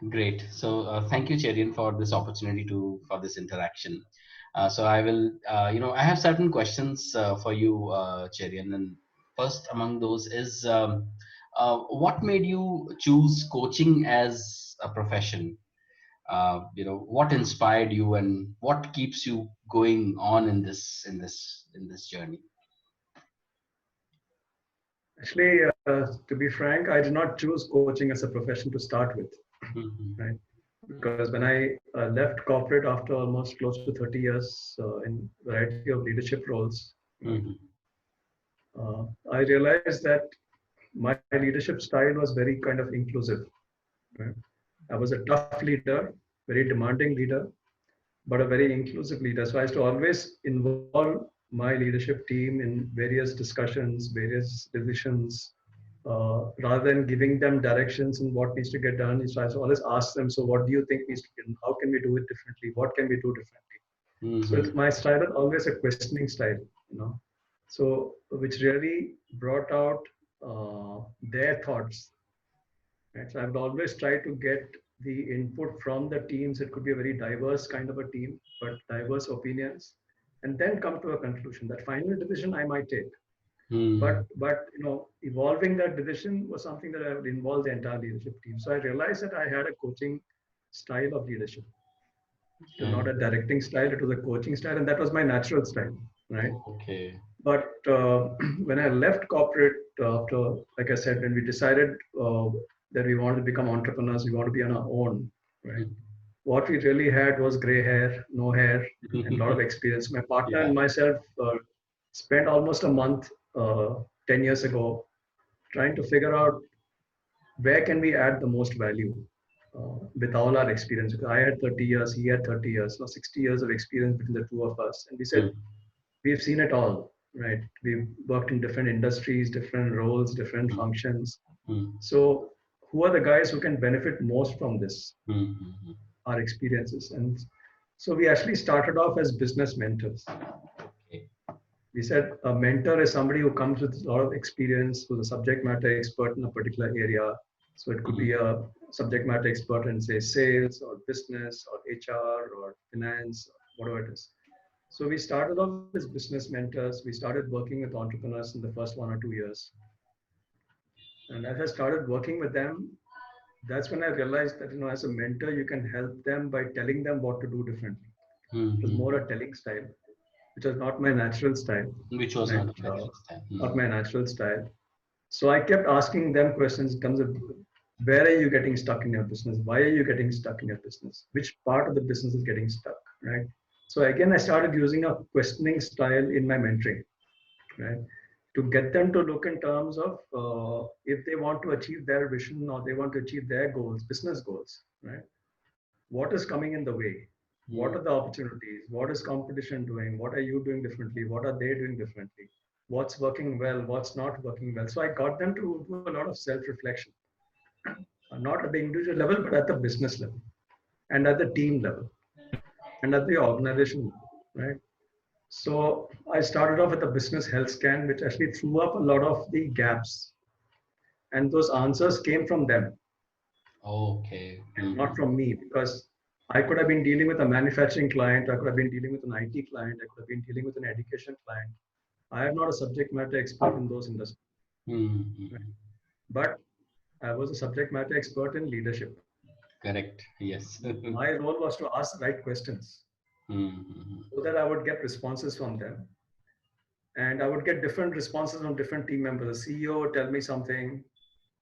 Great. So thank you, Cherian, for this opportunity for this interaction. So I will, I have certain questions for you, Cherian, and first among those is, what made you choose coaching as a profession? What inspired you, and what keeps you going on in this journey? Actually, to be frank, I did not choose coaching as a profession to start with, Hmm. right? Because when I left corporate after almost close to 30 years in variety of leadership roles, right, Hmm. I realized that my leadership style was very kind of inclusive. Right? I was a tough leader, very demanding leader, but a very inclusive leader. So I used to always involve my leadership team in various discussions, various decisions, rather than giving them directions in what needs to get done. So I used to always ask them, so what do you think needs to be done? How can we do it differently? What can we do differently? So Hmm. it's my style is always a questioning style, you know. So which really brought out their thoughts. Right? So I would always try to get the input from the teams. It could be a very diverse kind of a team, but diverse opinions, and then come to a conclusion. That final decision I might take, Hmm. but evolving that decision was something that I would involve the entire leadership team. So I realized that I had a coaching style of leadership. It was not a directing style; it was a coaching style, and that was my natural style, right? Okay. But when I left corporate after, like I said, when we decided that we wanted to become entrepreneurs, we want to be on our own, right? What we really had was gray hair, no hair, and a lot of experience. My partner Yeah. and myself spent almost a month 10 years ago trying to figure out where can we add the most value with all our experience. Because I had 30 years, he had 30 years, so 60 years of experience between the two of us. And we said, Hmm. we've seen it all, right? We've worked in different industries, different roles, different Hmm. functions. Hmm. So who are the guys who can benefit most from this, Hmm. Hmm. our experiences? And so we actually started off as business mentors. Okay. We said a mentor is somebody who comes with a lot of experience, who's a subject matter expert in a particular area. So it could Hmm. be a subject matter expert in, say, sales or business or HR or finance, whatever it is. So we started off as business mentors. We started working with entrepreneurs in the first 1 or 2 years. And as I started working with them, that's when I realized that, as a mentor, you can help them by telling them what to do differently. It was more Hmm. a telling style, which was not my natural style, Which was right? not a natural style. Not Hmm. my natural style. So I kept asking them questions in terms of where are you getting stuck in your business? Why are you getting stuck in your business? Which part of the business is getting stuck, right? So again, I started using a questioning style in my mentoring, right? To get them to look in terms of if they want to achieve their vision or they want to achieve their goals, business goals, right? What is coming in the way? What Hmm. are the opportunities? What is competition doing? What are you doing differently? What are they doing differently? What's working well? What's not working well? So I got them to do a lot of self-reflection, not at the individual level, but at the business level and at the team level and at the organization level, right? So I started off with a business health scan, which actually threw up a lot of the gaps. And those answers came from them Okay. and Hmm. not from me, because I could have been dealing with a manufacturing client, I could have been dealing with an IT client, I could have been dealing with an education client. I am not a subject matter expert in those industries, right? Hmm. But I was a subject matter expert in leadership. Correct. Yes. My role was to ask the right questions Hmm. so that I would get responses from them. And I would get different responses from different team members. The CEO would tell me something,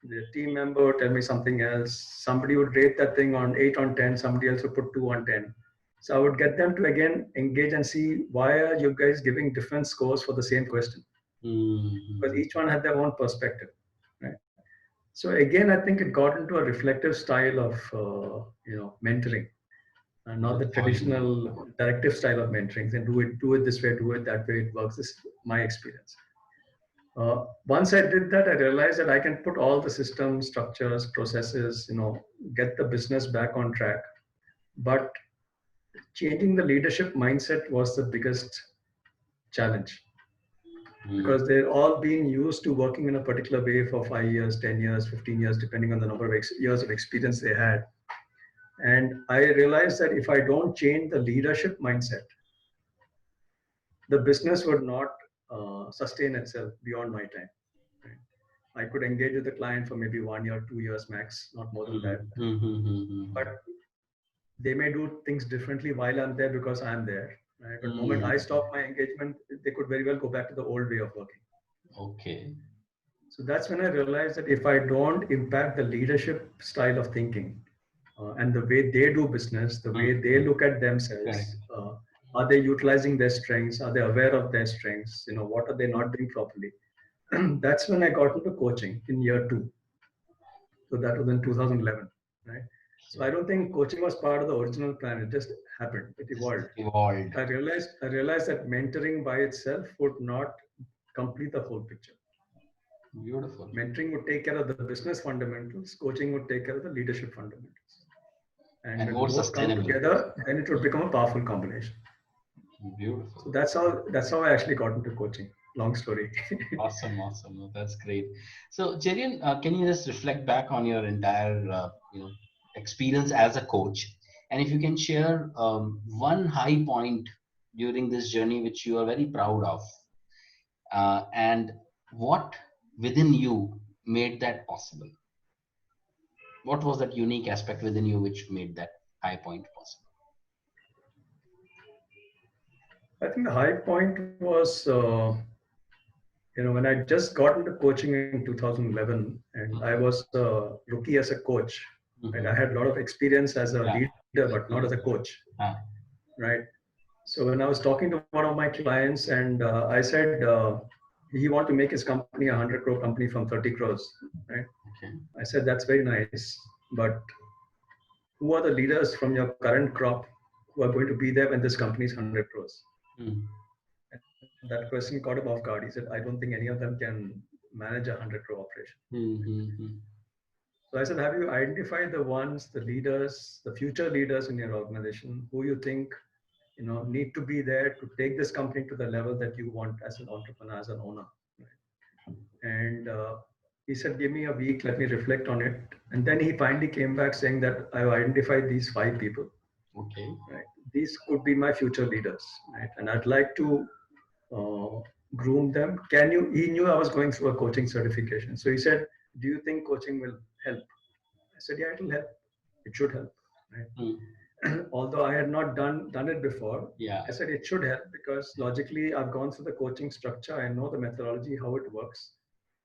the team member would tell me something else. Somebody would rate that thing on 8 on 10, somebody else would put 2 on 10. So I would get them to again engage and see, why are you guys giving different scores for the same question? Because Hmm. each one had their own perspective, right? So again, I think it got into a reflective style of mentoring, and not the That's how you. traditional directive style of mentoring. And do it this way, do it that way. It works. This is my experience. Once I did that, I realized that I can put all the systems, structures, processes, get the business back on track. But changing the leadership mindset was the biggest challenge. because they're all being used to working in a particular way for 5 years, 10 years, 15 years, depending on the number of years of experience they had. And I realized that if I don't change the leadership mindset, the business would not sustain itself beyond my time. Right? I could engage with the client for maybe 1 year, 2 years max, not more than that. But they may do things differently while I'm there because I'm there. Right? But the moment I stop my engagement, they could very well go back to the old way of working. Okay. So that's when I realized that if I don't impact the leadership style of thinking and the way they do business, the way they look at themselves, are they utilizing their strengths? Are they aware of their strengths? What are they not doing properly? That's when I got into coaching in year 2. So that was in 2011, right? So I don't think coaching was part of the original plan. It just happened. It evolved. Evolved. I realized that mentoring by itself would not complete the whole picture. Beautiful. Mentoring would take care of the business fundamentals. Coaching would take care of the leadership fundamentals. And when more both come sustainable. together, then it would become a powerful combination. Beautiful. So that's how I actually got into coaching. Long story. Awesome. No, that's great. So, Cherian, can you just reflect back on your entire, experience as a coach, and if you can share one high point during this journey which you are very proud of, and what within you made that possible? What was that unique aspect within you which made that high point possible? I think the high point was, when I just got into coaching in 2011, and I was a rookie as a coach, and I had a lot of experience as a leader, but not as a coach, right? So when I was talking to one of my clients, and I said he wanted to make his company a 100 crore company from 30 crores, right? Okay. I said that's very nice, but who are the leaders from your current crop who are going to be there when this company is 100 crores? That question caught him off guard. He said, I don't think any of them can manage a 100 crore operation. So I said, have you identified the ones, the leaders, the future leaders in your organization who you think need to be there to take this company to the level that you want as an entrepreneur, as an owner? And he said, give me a week, let me reflect on it. And then he finally came back saying that I've identified these 5 people. Okay. Right? These could be my future leaders, right? And I'd like to groom them. He knew I was going through a coaching certification. So he said, do you think coaching will help? I said, yeah, it will help. It should help. Right? Although I had not done it before, I said it should help because logically I've gone through the coaching structure. I know the methodology, how it works.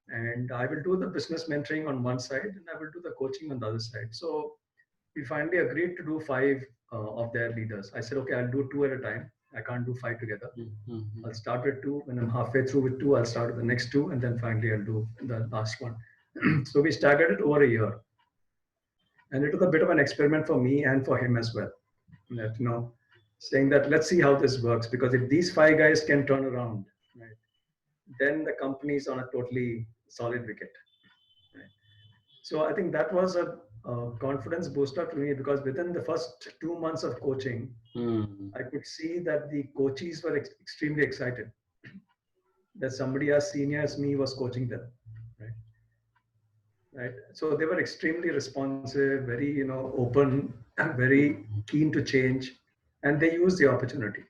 And I will do the business mentoring on one side and I will do the coaching on the other side. So we finally agreed to do 5 of their leaders. I said, okay, I'll do 2 at a time. I can't do 5 together. I'll start with 2. When I'm halfway through with 2, I'll start with the next 2. And then finally I'll do the last one. So we staggered it over a year. And it was a bit of an experiment for me and for him as well. That, saying that let's see how this works. Because if these 5 guys can turn around, right, then the company is on a totally solid wicket. Right? So I think that was a confidence booster to me because within the first 2 months of coaching, I could see that the coaches were extremely excited that somebody as senior as me was coaching them. Right? So they were extremely responsive, very open, very keen to change, and they used the opportunity.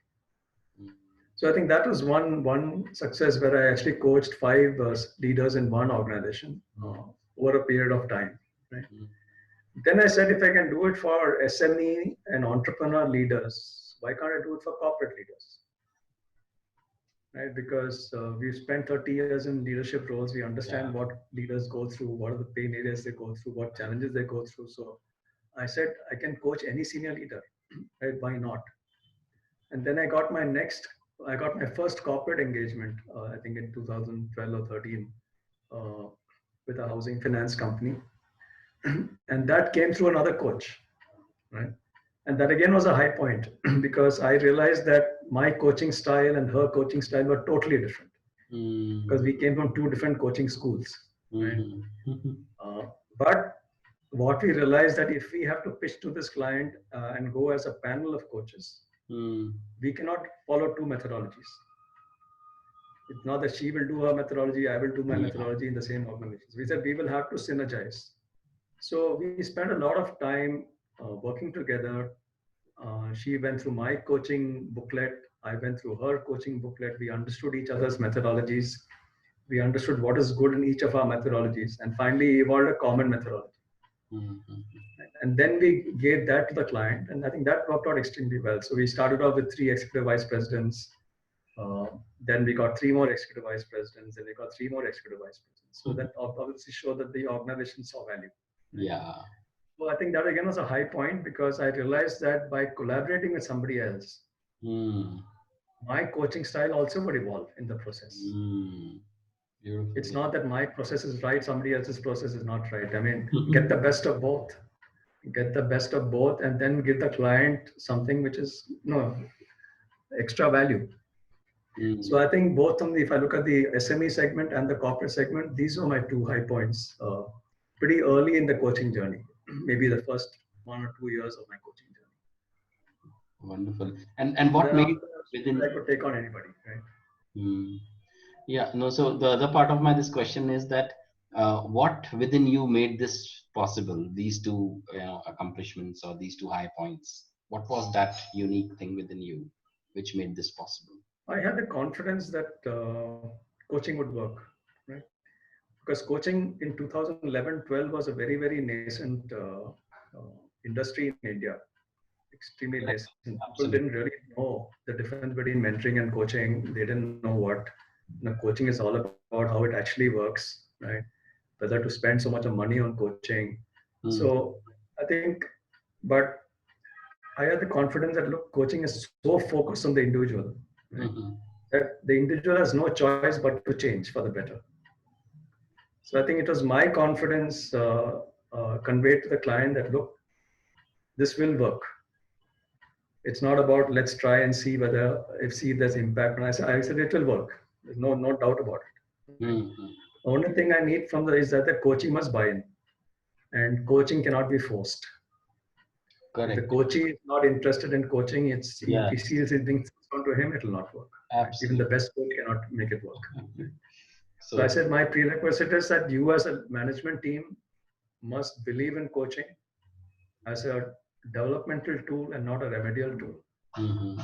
So I think that was one success where I actually coached 5 leaders in one organization over a period of time. Right? Then I said, if I can do it for SME and entrepreneur leaders, why can't I do it for corporate leaders? Right? Because we've spent 30 years in leadership roles. We understand what leaders go through, what are the pain areas they go through, what challenges they go through. So I said, I can coach any senior leader, right? Why not? And then I got my first corporate engagement, I think in 2012 or 13, with a housing finance company. And that came through another coach, right? And that again was a high point because I realized that my coaching style and her coaching style were totally different because we came from 2 different coaching schools. Right? But what we realized that if we have to pitch to this client and go as a panel of coaches, we cannot follow 2 methodologies. It's not that she will do her methodology, I will do my Yeah. methodology in the same organizations. We said we will have to synergize. So we spent a lot of time working together. She went through my coaching booklet. I went through her coaching booklet. We understood each other's methodologies. We understood what is good in each of our methodologies, and finally evolved a common methodology. Mm-hmm. And then we gave that to the client, and I think that worked out extremely well. So we started off with 3 executive vice presidents. Then we got 3 more executive vice presidents, and we got 3 more executive vice presidents. So that obviously showed that the organization saw value. Right? Yeah. Well, I think that again was a high point because I realized that by collaborating with somebody else, Mm. my coaching style also would evolve in the process. Mm. Beautiful. It's not that my process is right, somebody else's process is not right. I mean, get the best of both. Get the best of both, and then give the client something which is extra value. So Mm. I think both on the, if I look at the SME segment and the corporate segment, these were my 2 high points pretty early in the coaching journey, maybe the first 1 or 2 years of my coaching journey. Wonderful. And And what then made after that, I within? could take on anybody, right? Mm. Yeah, no, so the other part of my this question is that what within you made this possible, these two accomplishments or these two high points? What was that unique thing within you which made this possible? I had the confidence that coaching would work, right? Because coaching in 2011-12 was a very, very nascent industry in India, extremely Correct. nascent. People didn't Absolutely. really know the difference between mentoring and coaching. They didn't know what coaching is all about, how it actually works, right? Whether to spend so much of money on coaching. Mm. So I think, but I had the confidence that look, coaching is so focused on the individual, right? Mm-hmm. That the individual has no choice but to change for the better. So I think it was my confidence conveyed to the client that look, this will work. It's not about let's try and see whether if see if there's impact. And I said it will work. There's no doubt about it. Right? Mm-hmm. The only thing I need from the is that the coaching must buy in, and coaching cannot be forced. If the Correct. coachee is not interested in coaching, if he Yes, sees it being forced onto him, it will not work. Right? Even the absolutely. best coach cannot make it work. Right? So I So said my prerequisite is that you as a management team must believe in coaching as a developmental tool and not a remedial tool. mm-hmm.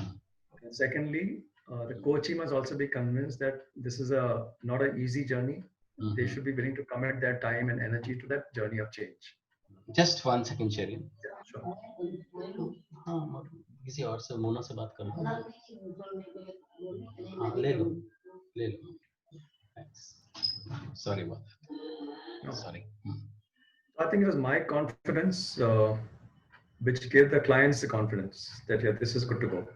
And secondly, the coachee must also be convinced that this is a not an easy journey. They Mm-hmm. should be willing to commit their time and energy to that journey of change. Just 1 second, Sherry. Yeah, sure. हाँ, किसी और से मोना से बात करो हाँ ले लो ले लो Thanks. Sorry about that. No. Sorry. I think it was my confidence which gave the clients the confidence that yeah, this is good to go.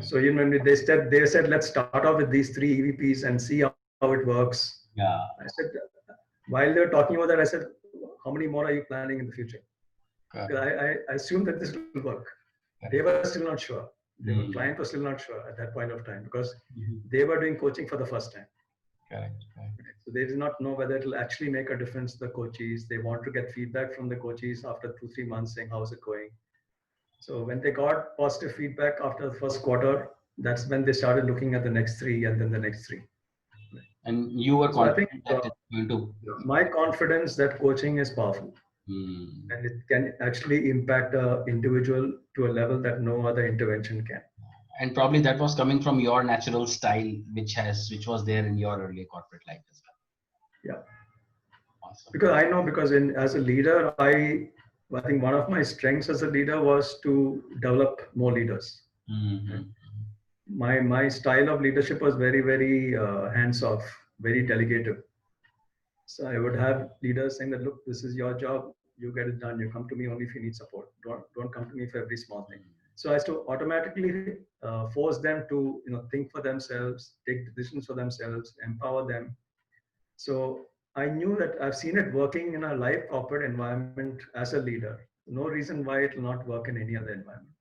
So when they said let's start off with these 3 EVPs and see how it works. Yeah. I said while they were talking about that, I said, how many more are you planning in the future? I assumed that this will work. They were still not sure. The client was still not sure at that point of time because they were doing coaching for the first time. Correct. So they did not know whether it will actually make a difference to the coaches. They want to get feedback from the coaches after 2-3 months saying how's it going. So when they got positive feedback after the first quarter, that's when they started looking at the next 3 and then the next 3. And you were So I think confident that it's going to. my confidence that coaching is powerful and it can actually impact an individual to a level that no other intervention can. And probably that was coming from your natural style, which was there in your early corporate life as well. Yeah. Awesome. Because I know as a leader, I think one of my strengths as a leader was to develop more leaders. Mm-hmm. My style of leadership was very, very hands off, very delegative. So I would have leaders saying that, look, this is your job, you get it done. You come to me only if you need support. Don't come to me for every small thing. So I used to automatically force them to think for themselves, take decisions for themselves, empower them. So I knew that I've seen it working in a live corporate environment as a leader. No reason why it will not work in any other environment.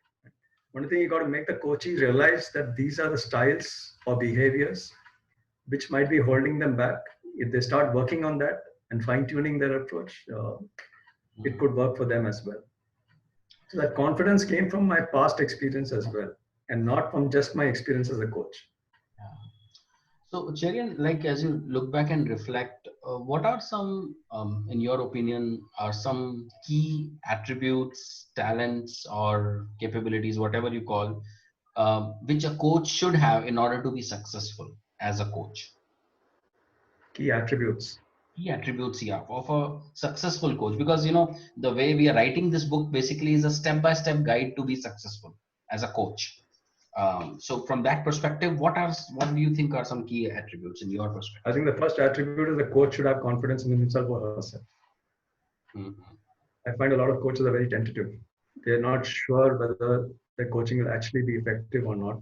One thing you got to make the coaches realize that these are the styles or behaviors which might be holding them back. If they start working on that and fine tuning their approach, it could work for them as well. So that confidence came from my past experience as well, and not from just my experience as a coach. So, Cherian, like as you look back and reflect, what are some, in your opinion, are some key attributes, talents, or capabilities, whatever you call, which a coach should have in order to be successful as a coach? Key attributes. Key attributes, yeah, of a successful coach. Because, you know, the way we are writing this book basically is a step-by-step guide to be successful as a coach. So, from that perspective, what do you think are some key attributes in your I perspective? think the first attribute is the coach should have confidence in himself or herself. Mhm. I find a lot of coaches are very tentative. They're not sure whether the coaching will actually be effective or not.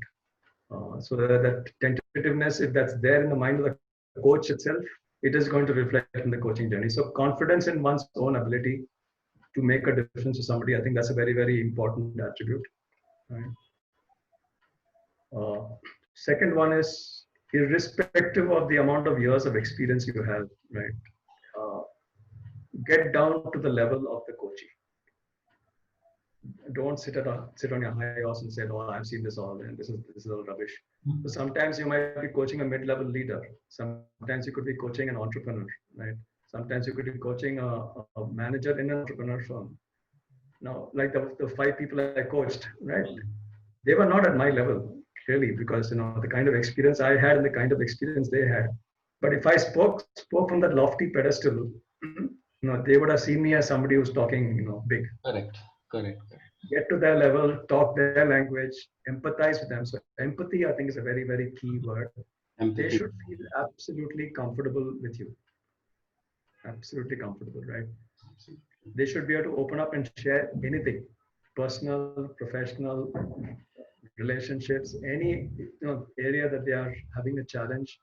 So that tentativeness, if that's there in the mind of the coach itself, it is going to reflect in the coaching journey. So confidence in one's own ability to make a difference to somebody, I think that's a very, very important attribute. Right? Uh, Second one is irrespective of the amount of years of experience you have, right? Uh, get down to the level of the coachee. Don't sit on your high horse and say, "Oh, I've seen this all, and this is all rubbish." So sometimes you might be coaching a mid-level leader. Sometimes you could be coaching an entrepreneur, right? Sometimes you could be coaching a manager in an entrepreneur firm. Now, like the five people I coached, right? They were not at my level, clearly, because the kind of experience I had and the kind of experience they had. But if I spoke from that lofty pedestal, they would have seen me as somebody who's talking, big. Correct, correct, correct. Get to their level, talk their language, empathize with them. So empathy, I think, is a very, very key word. They Empathy. should feel absolutely comfortable with you. Absolutely comfortable, right? They should be able to open up and share anything, personal, professional, relationships, any area that they are having a challenge.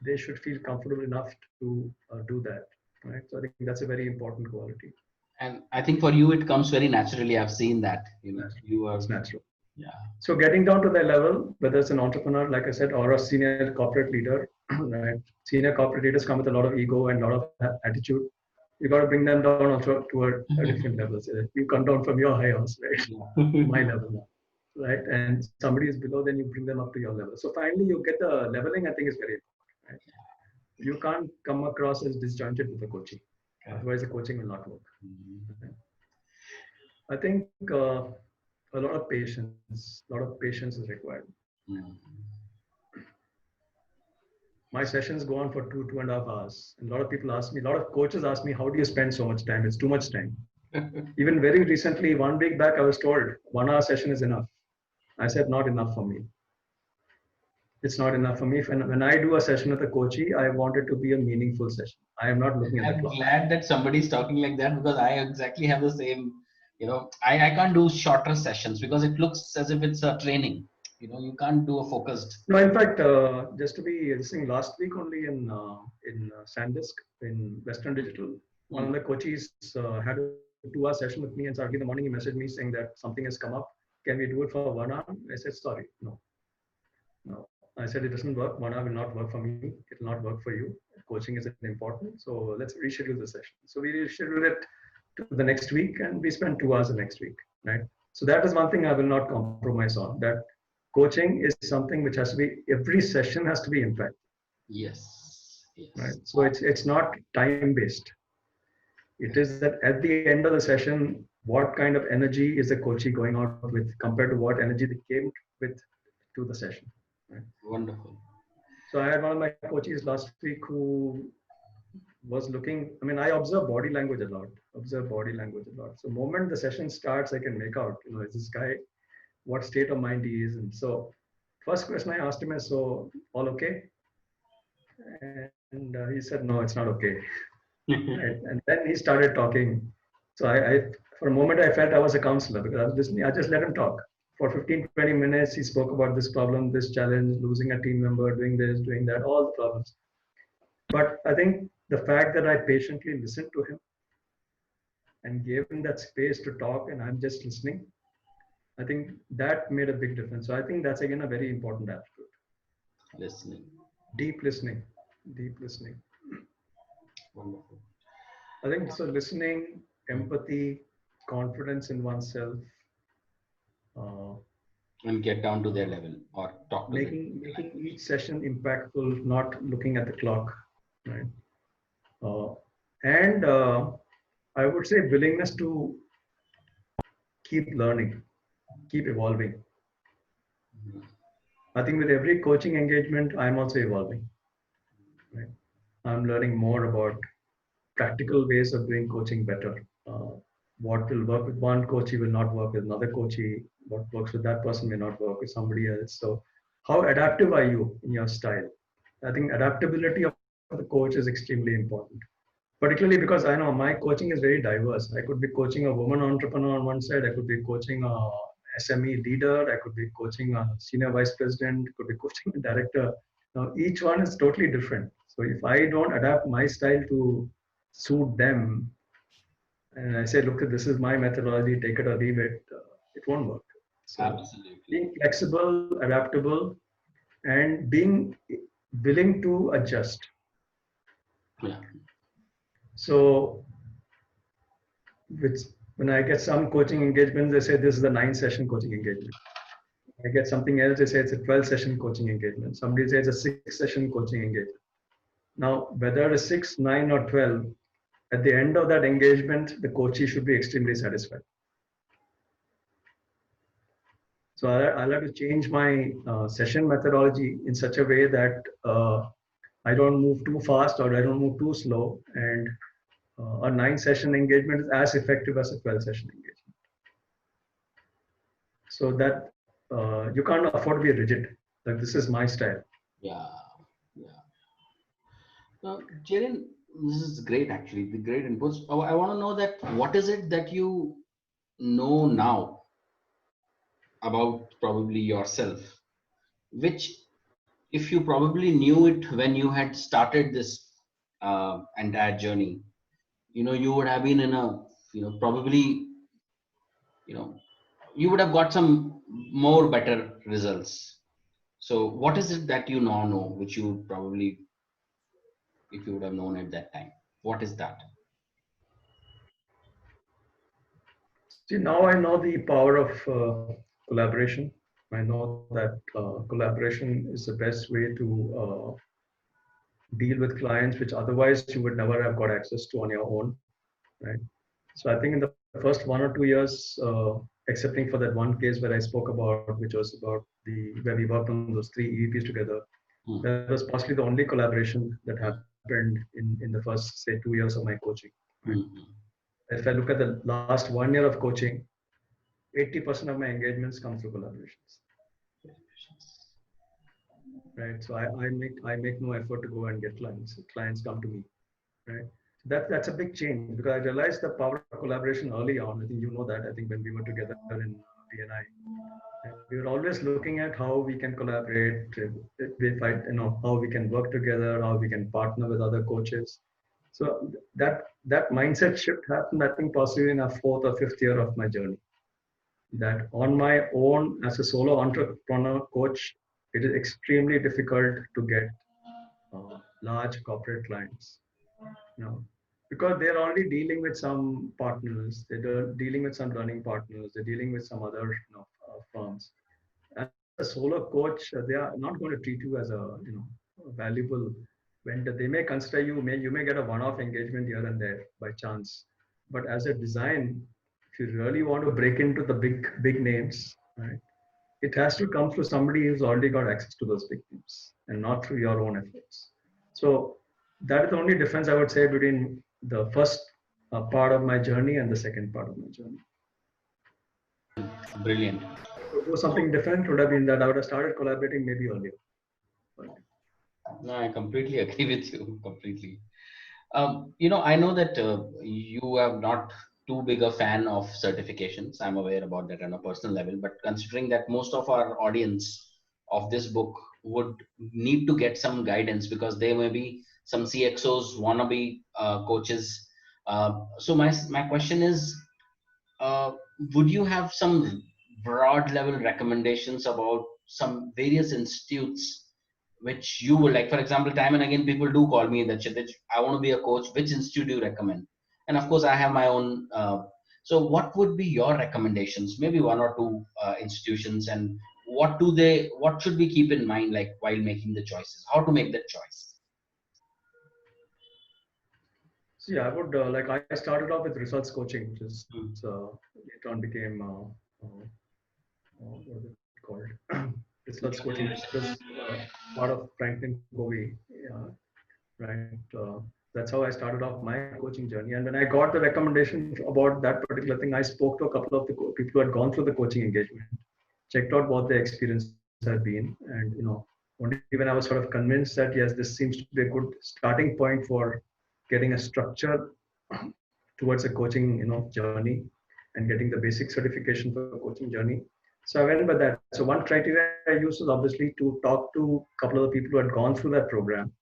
They should feel comfortable enough to do that, right? So I think that's a very important quality. And I think for you, it comes very naturally. I've seen that, you know, Natural. you are, It's natural. yeah. So getting down to their level, whether it's an entrepreneur, like I said, or a senior corporate leader, right? Senior corporate leaders come with a lot of ego and a lot of attitude. You got to bring them down also to a different level. So you come down from your high horse, right, to my level now, right? And somebody is below, then you bring them up to your level. So finally, you get the leveling. I think is very important. Right? You can't come across as disjointed with the coaching. Otherwise, the coaching will not work. Okay? I think a lot of patience is required. My sessions go on for 2.5 hours. And a lot of people ask me, a lot of coaches ask me, how do you spend so much time? It's too much time. Even very recently, 1 week back, I was told 1 hour session is enough. I said, not enough for me. It's not enough for me. When I do a session with a coachee, I want it to be a meaningful session. I am not looking at the I'm clock. glad that somebody's talking like that because I exactly have the same, you know, I can't do shorter sessions because it looks as if it's a training. You know, you can't do a focused. No, in fact, just to be listening, last week only in Sandisk in Western Digital, one of the coaches had a 2 hour session with me, and suddenly in the morning he messaged me saying that something has come up. Can we do it for 1 hour? I said, sorry, no, no. I said it doesn't work. 1 hour will not work for me. It will not work for you. Coaching is important, so let's reschedule the session. So we rescheduled it to the next week, and we spent 2 hours the next week, right? So that is one thing I will not compromise on. That coaching is something which has to be, every session has to be impact, Yes, right? yes. So it's not time based. It is that at the end of the session, what kind of energy is the coachee going out with compared to what energy they came with to the session, right? Wonderful. So I had one of my coaches last week who was looking, I mean, I observe body language a lot, so moment the session starts, I can make out, is this guy, what state of mind he is in. So first question I asked him is, so all okay? And he said, no, it's not okay. Right? And then he started talking. So I, for a moment, I felt I was a counselor because I was listening. I just let him talk. For 15, 20 minutes, he spoke about this problem, this challenge, losing a team member, doing this, doing that, all the problems. But I think the fact that I patiently listened to him and gave him that space to talk and I'm just listening, I think that made a big difference. So I think that's again a very important attribute. Listening. Deep listening, deep listening. Wonderful. I think so. Listening, empathy, confidence in oneself. Uh, and get down to their level or talk to them. making each session impactful, not looking at the clock, right? Uh, and I would say willingness to keep learning, keep evolving. I think with every coaching engagement, I'm also evolving. Right? I'm learning more about practical ways of doing coaching better. What will work with one coachee will not work with another coachee. What works with that person may not work with somebody else. So, how adaptive are you in your style? I think adaptability of the coach is extremely important. Particularly because I know my coaching is very diverse. I could be coaching a woman entrepreneur on one side, I could be coaching a SME leader, I could be coaching a senior vice president, could be coaching a director. Now each one is totally different. So if I don't adapt my style to suit them, and I say, look, this is my methodology, take it or leave it, it won't work. So Absolutely. being flexible, adaptable, and being willing to adjust. Yeah. So which when I get some coaching engagements, they say this is a 9-session coaching engagement. I get something else, they say it's a 12-session coaching engagement. Somebody says it's a 6-session coaching engagement. Now, whether it's 6, 9, or 12, at the end of that engagement, the coachee should be extremely satisfied. So I'll have to change my session methodology in such a way that I don't move too fast or I don't move too slow. And a 9-session engagement is as effective as a 12-session engagement. So that you can't afford to be rigid. Like this is my style. Yeah. Yeah. Jaren, this is great actually. The great inputs. I want to know that what is it that you know now about probably yourself, which if you probably knew it when you had started this entire journey, you would have been in a, probably, you know, you would have got some more better results. So what is it that you now know, which you probably, if you would have known at that time, what is that? See, now I know the power of collaboration. I know that collaboration is the best way to deal with clients, which otherwise you would never have got access to on your own, right? So I think in the first 1 or 2 years, excepting for that one case where I spoke about, which was about where we worked on those 3 EVPs together, Hmm. that was possibly the only collaboration that happened in the first, say, 2 years of my coaching. Right? Hmm. If I look at the last 1 year of coaching, 80% of my engagements come through collaborations. Right. So I make no effort to go and get clients. Clients come to me. Right. That's a big change because I realized the power of collaboration early on. I think you know that. I think when we were together in BNI, we were always looking at how we can collaborate. How we can work together, how we can partner with other coaches. So that mindset shift happened, I think, possibly in a 4th or 5th year of my journey. That on my own as a solo entrepreneur coach, it is extremely difficult to get large corporate clients. Because they're already dealing with some partners, they're dealing with some learning partners, they're dealing with some other firms. As a solo coach, they are not going to treat you as a valuable vendor. They may consider you may get a one-off engagement here and there by chance, but as a design, if you really want to break into the big names, right, it has to come through somebody who's already got access to those big names and not through your own efforts. So that is the only difference I would say between the first part of my journey and the second part of my journey. Brilliant. To do something different would have been that I would have started collaborating maybe earlier. No, I completely agree with you completely. I know that you are not too big a fan of certifications. I'm aware about that on a personal level, but considering that most of our audience of this book would need to get some guidance because they may be some CXOs, wannabe coaches. So my question is, uh, would you have some broad level recommendations about some various institutes which you would like? For example, time and again people do call me that Kshitij, I want to be a coach, which institute do you recommend? And of course I have my own, so what would be your recommendations, maybe one or two institutions, and what should we keep in mind, like while making the choices, how to make that choice? See, I would like I started off with results coaching, which is Hmm. later on became what is it called? Results Yeah, coaching, which was part of Franklin Covey. Uh, right? That's how I started off my coaching journey. And when I got the recommendation about that particular thing, I spoke to a couple of the people who had gone through the coaching engagement, checked out what their experience had been, and only when I was sort of convinced that yes, this seems to be a good starting point for getting a structure towards a coaching journey and getting the basic certification for the coaching journey. So I went by that. So one criteria I used was obviously to talk to a couple of the people who had gone through that program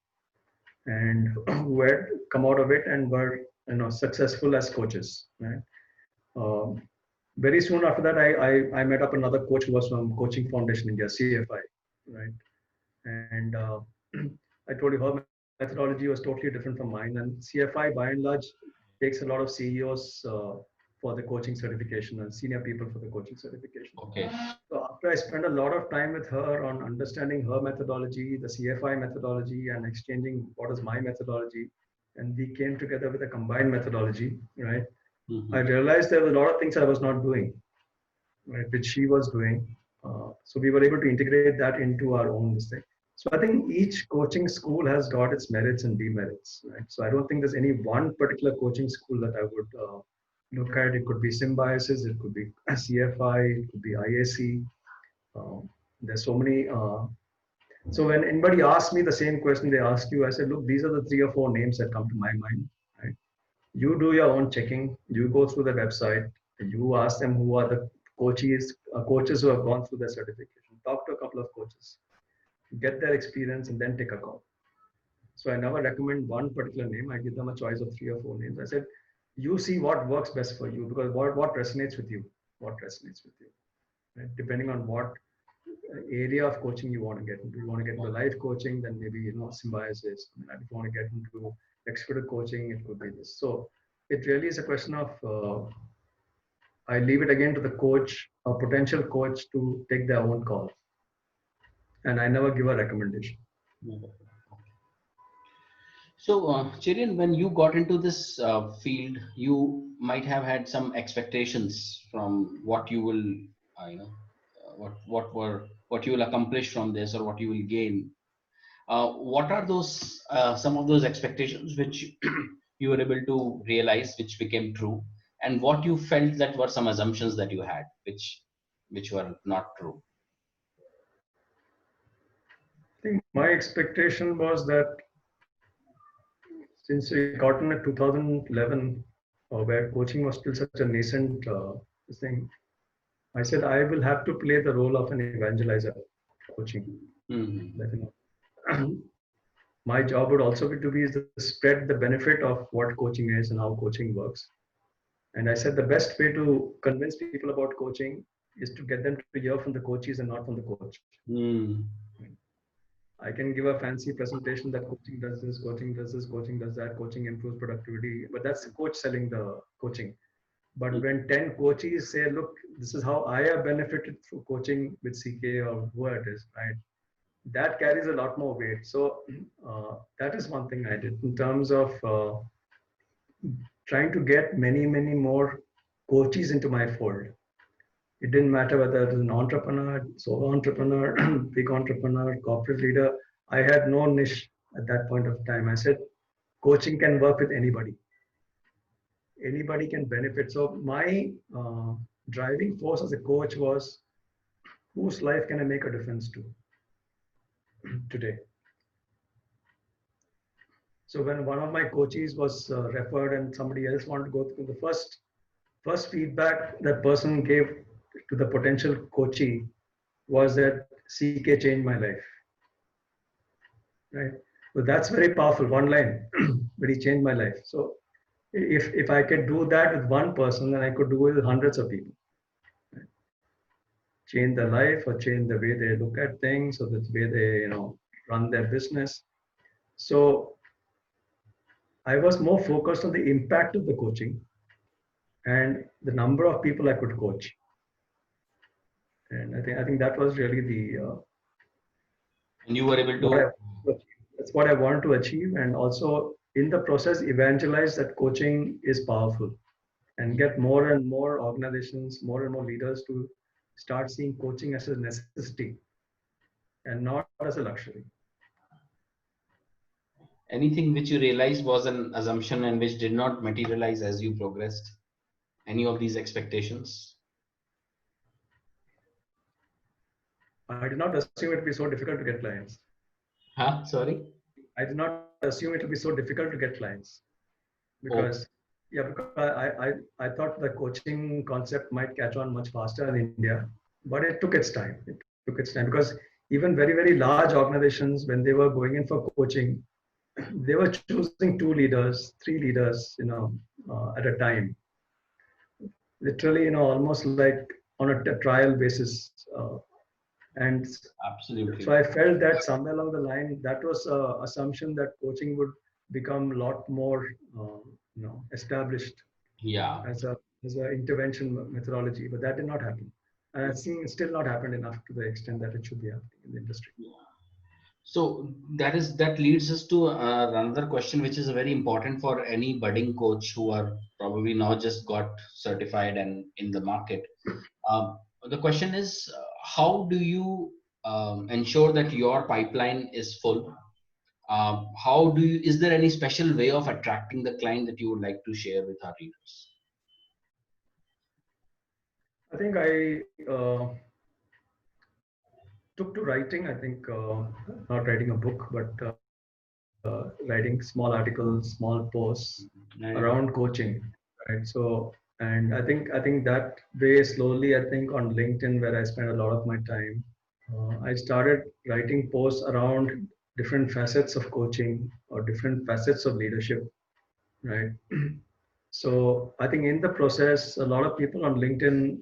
and who had come out of it and were successful as coaches, right? um, Very soon after that, I met up another coach who was from Coaching Foundation India, CFI, right? And I told you her methodology was totally different from mine. And CFI, by and large, takes a lot of CEOs for the coaching certification and senior people for the coaching certification. okay. So after I spent a lot of time with her on understanding her methodology, the CFI methodology, and exchanging what is my methodology, and we came together with a combined methodology, right? I Hmm. realized there were a lot of things I was not doing, right, which she was doing. So we were able to integrate that into our own mistake. So I think each coaching school has got its merits and demerits, right? So I don't think there's any one particular coaching school that I would look at. It could be Symbiosis, it could be CFI, it could be IAC. There's so many. So when anybody asks me the same question they ask you, I said, look, these are the 3 or 4 names that come to my mind. Right? You do your own checking. You go through the website. You ask them who are the coaches who have gone through their certification. Talk to a couple of coaches, get their experience, and then take a call. So I never recommend one particular name. I give them a choice of 3 or 4 names. I said, you see what works best for you because what resonates with you, what resonates with you, right? Depending on what area of coaching you want to get into. You want to get into life coaching, then maybe Symbiosis. If you want to get into executive coaching, it could be this. So it really is a question of I leave it again to the coach, a potential coach, to take their own call, and I never give a recommendation. So, Chirian, when you got into this field, you might have had some expectations from what you will, what you will accomplish from this, or what you will gain. What are those some of those expectations which you were able to realize, which became true, and what you felt that were some assumptions that you had, which were not true? I think my expectation was that since we got in at 2011, where coaching was still such a nascent thing, I said I will have to play the role of an evangelizer coaching. Hmm. That, my job would also be to spread the benefit of what coaching is and how coaching works. And I said the best way to convince people about coaching is to get them to hear from the coaches and not from the coach. Hmm. I can give a fancy presentation that coaching does this, coaching does this, coaching does that, coaching improves productivity, but that's the coach selling the coaching. But when 10 coaches say, look, this is how I have benefited through coaching with CK or whoever it is, right? That carries a lot more weight. So that is one thing I did in terms of trying to get many, many more coaches into my fold. It didn't matter whether it was an entrepreneur, solo entrepreneur, big entrepreneur, corporate leader. I had no niche at that point of time. I said, coaching can work with anybody. Anybody can benefit. So my driving force as a coach was whose life can I make a difference to today? So when one of my coaches was referred and somebody else wanted to go through, the first feedback that person gave to the potential coachee was that CK changed my life. Right. So that's very powerful. One line, but he changed my life. So if I could do that with one person, then I could do it with hundreds of people. Right? Change their life or change the way they look at things or the way they run their business. So I was more focused on the impact of the coaching and the number of people I could coach. And I think that was really the And you were able what I to. wanted to achieve. That's what I wanted to achieve, and also in the process evangelize that coaching is powerful, and get more and more organizations, more and more leaders to start seeing coaching as a necessity and not as a luxury. Anything which you realized was an assumption and which did not materialize as you progressed? Any of these expectations? I did not assume it would be so difficult to get clients. Huh? Sorry? I did not assume it would be so difficult to get clients because Oh, yeah, because I thought the coaching concept might catch on much faster in India, but it took its time. It took its time because even very large organizations, when they were going in for coaching, they were choosing two leaders, three leaders, at a time. Literally, almost like on a trial basis. And so absolutely. I felt that somewhere along the line, that was a assumption that coaching would become a lot more, established Yeah. as a intervention methodology, but that did not happen. And I think it's still not happened enough to the extent that it should be happening in the industry. So that leads us to another question, which is very important for any budding coach who are probably now just got certified and in the market. The question is, how do you ensure that your pipeline is full? How do you? Is there any special way of attracting the client that you would like to share with our readers? I think I took to writing. I think not writing a book, but writing small articles, small posts around Right. coaching, right? So, and I think that way slowly, I think on LinkedIn, where I spend a lot of my time, I started writing posts around different facets of coaching or different facets of leadership, right? So I think in the process, a lot of people on LinkedIn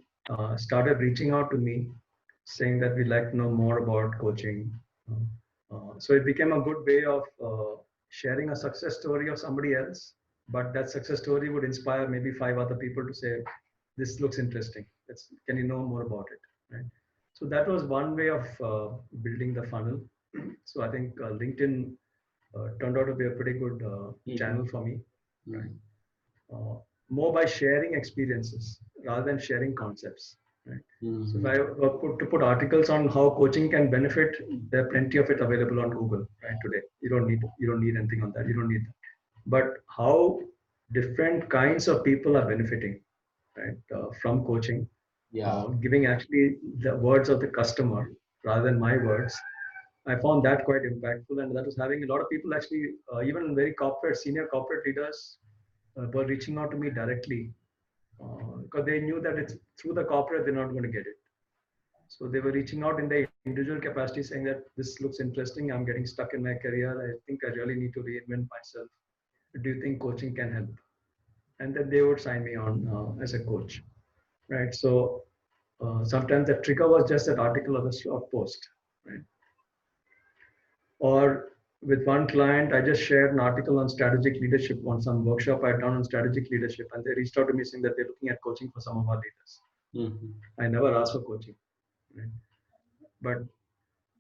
started reaching out to me, saying that we'd like to know more about coaching. So it became a good way of sharing a success story of somebody else, but that success story would inspire maybe five other people to say, "This looks interesting. Can you know more about it?" Right. So that was one way of building the funnel. So I think LinkedIn turned out to be a pretty good channel Mhm. for me. Right. Mhm. uh, More by sharing experiences rather than sharing concepts. Right? So if Mhm. I were to put articles on how coaching can benefit, there are plenty of it available on Google right today. You don't need anything on that. You don't need that. But how different kinds of people are benefiting, right, from coaching, Yeah. giving actually the words of the customer rather than my words. I found that quite impactful, and that was having a lot of people actually, even very corporate, senior corporate leaders, were reaching out to me directly because they knew that it's through the corporate they're not going to get it. So they were reaching out in their individual capacity, saying that this looks interesting. I'm getting stuck in my career. I think I really need to reinvent myself. Do you think coaching can help? And then they would sign me on as a coach, right? So sometimes the trigger was just that article or the short post, right? Or with one client, I just shared an article on strategic leadership on some workshop I'd done on strategic leadership, and they reached out to me saying that they're looking at coaching for some of our leaders. Mhm. I never asked for coaching, right? But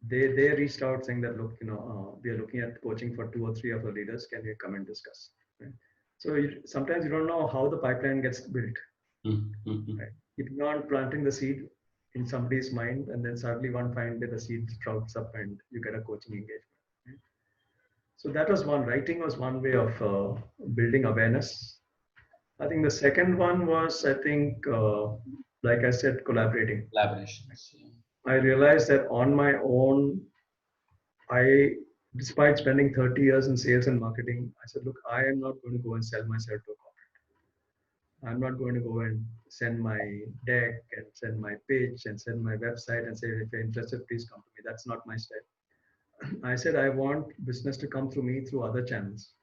they reached out saying that look, we are looking at coaching for two or three of our leaders. Can you come and discuss? Right? So sometimes you don't know how the pipeline gets built. Mhm. Mhm. Right? Keeping on planting the seed in somebody's mind, and then suddenly one fine day the seed sprouts up and you get a coaching engagement. Right? So that was one. Writing was one way of building awareness. I think the second one was, I think, like I said, collaborating. Collaborations. I realized that on my own, I, despite spending 30 years in sales and marketing, I said, look, I am not going to go and sell myself to a corporate. I'm not going to go and send my deck and send my pitch and send my website and say, if you're interested, please come to me. That's not my style. I said, I want business to come through me through other channels.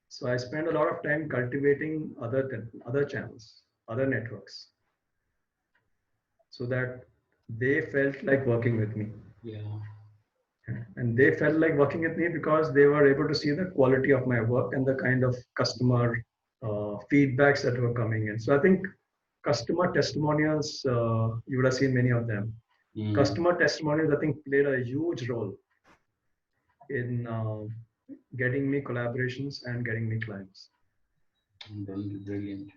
So I spend a lot of time cultivating other channels, other networks, so that they felt like working with me. Yeah. And they felt like working with me because they were able to see the quality of my work and the kind of customer feedbacks that were coming in. So I think customer testimonials, you would have seen many of them. Mm. Customer testimonials, I think, played a huge role in getting me collaborations and getting me clients. Brilliant.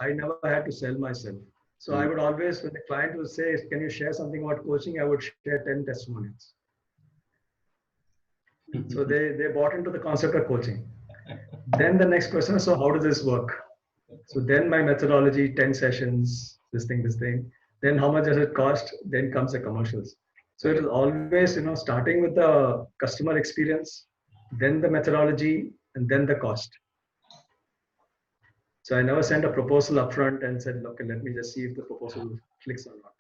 I never had to sell myself. So I Mm. would always, when the client would say, "Can you share something about coaching?" I would share 10 testimonials. So they bought into the concept of coaching. Then the next question is, so how does this work? So then my methodology, 10 sessions, this thing. Then how much does it cost? Then comes the commercials. So it is always, starting with the customer experience, then the methodology, and then the cost. So I never sent a proposal upfront and said, "Okay, let me just see if the proposal clicks or not."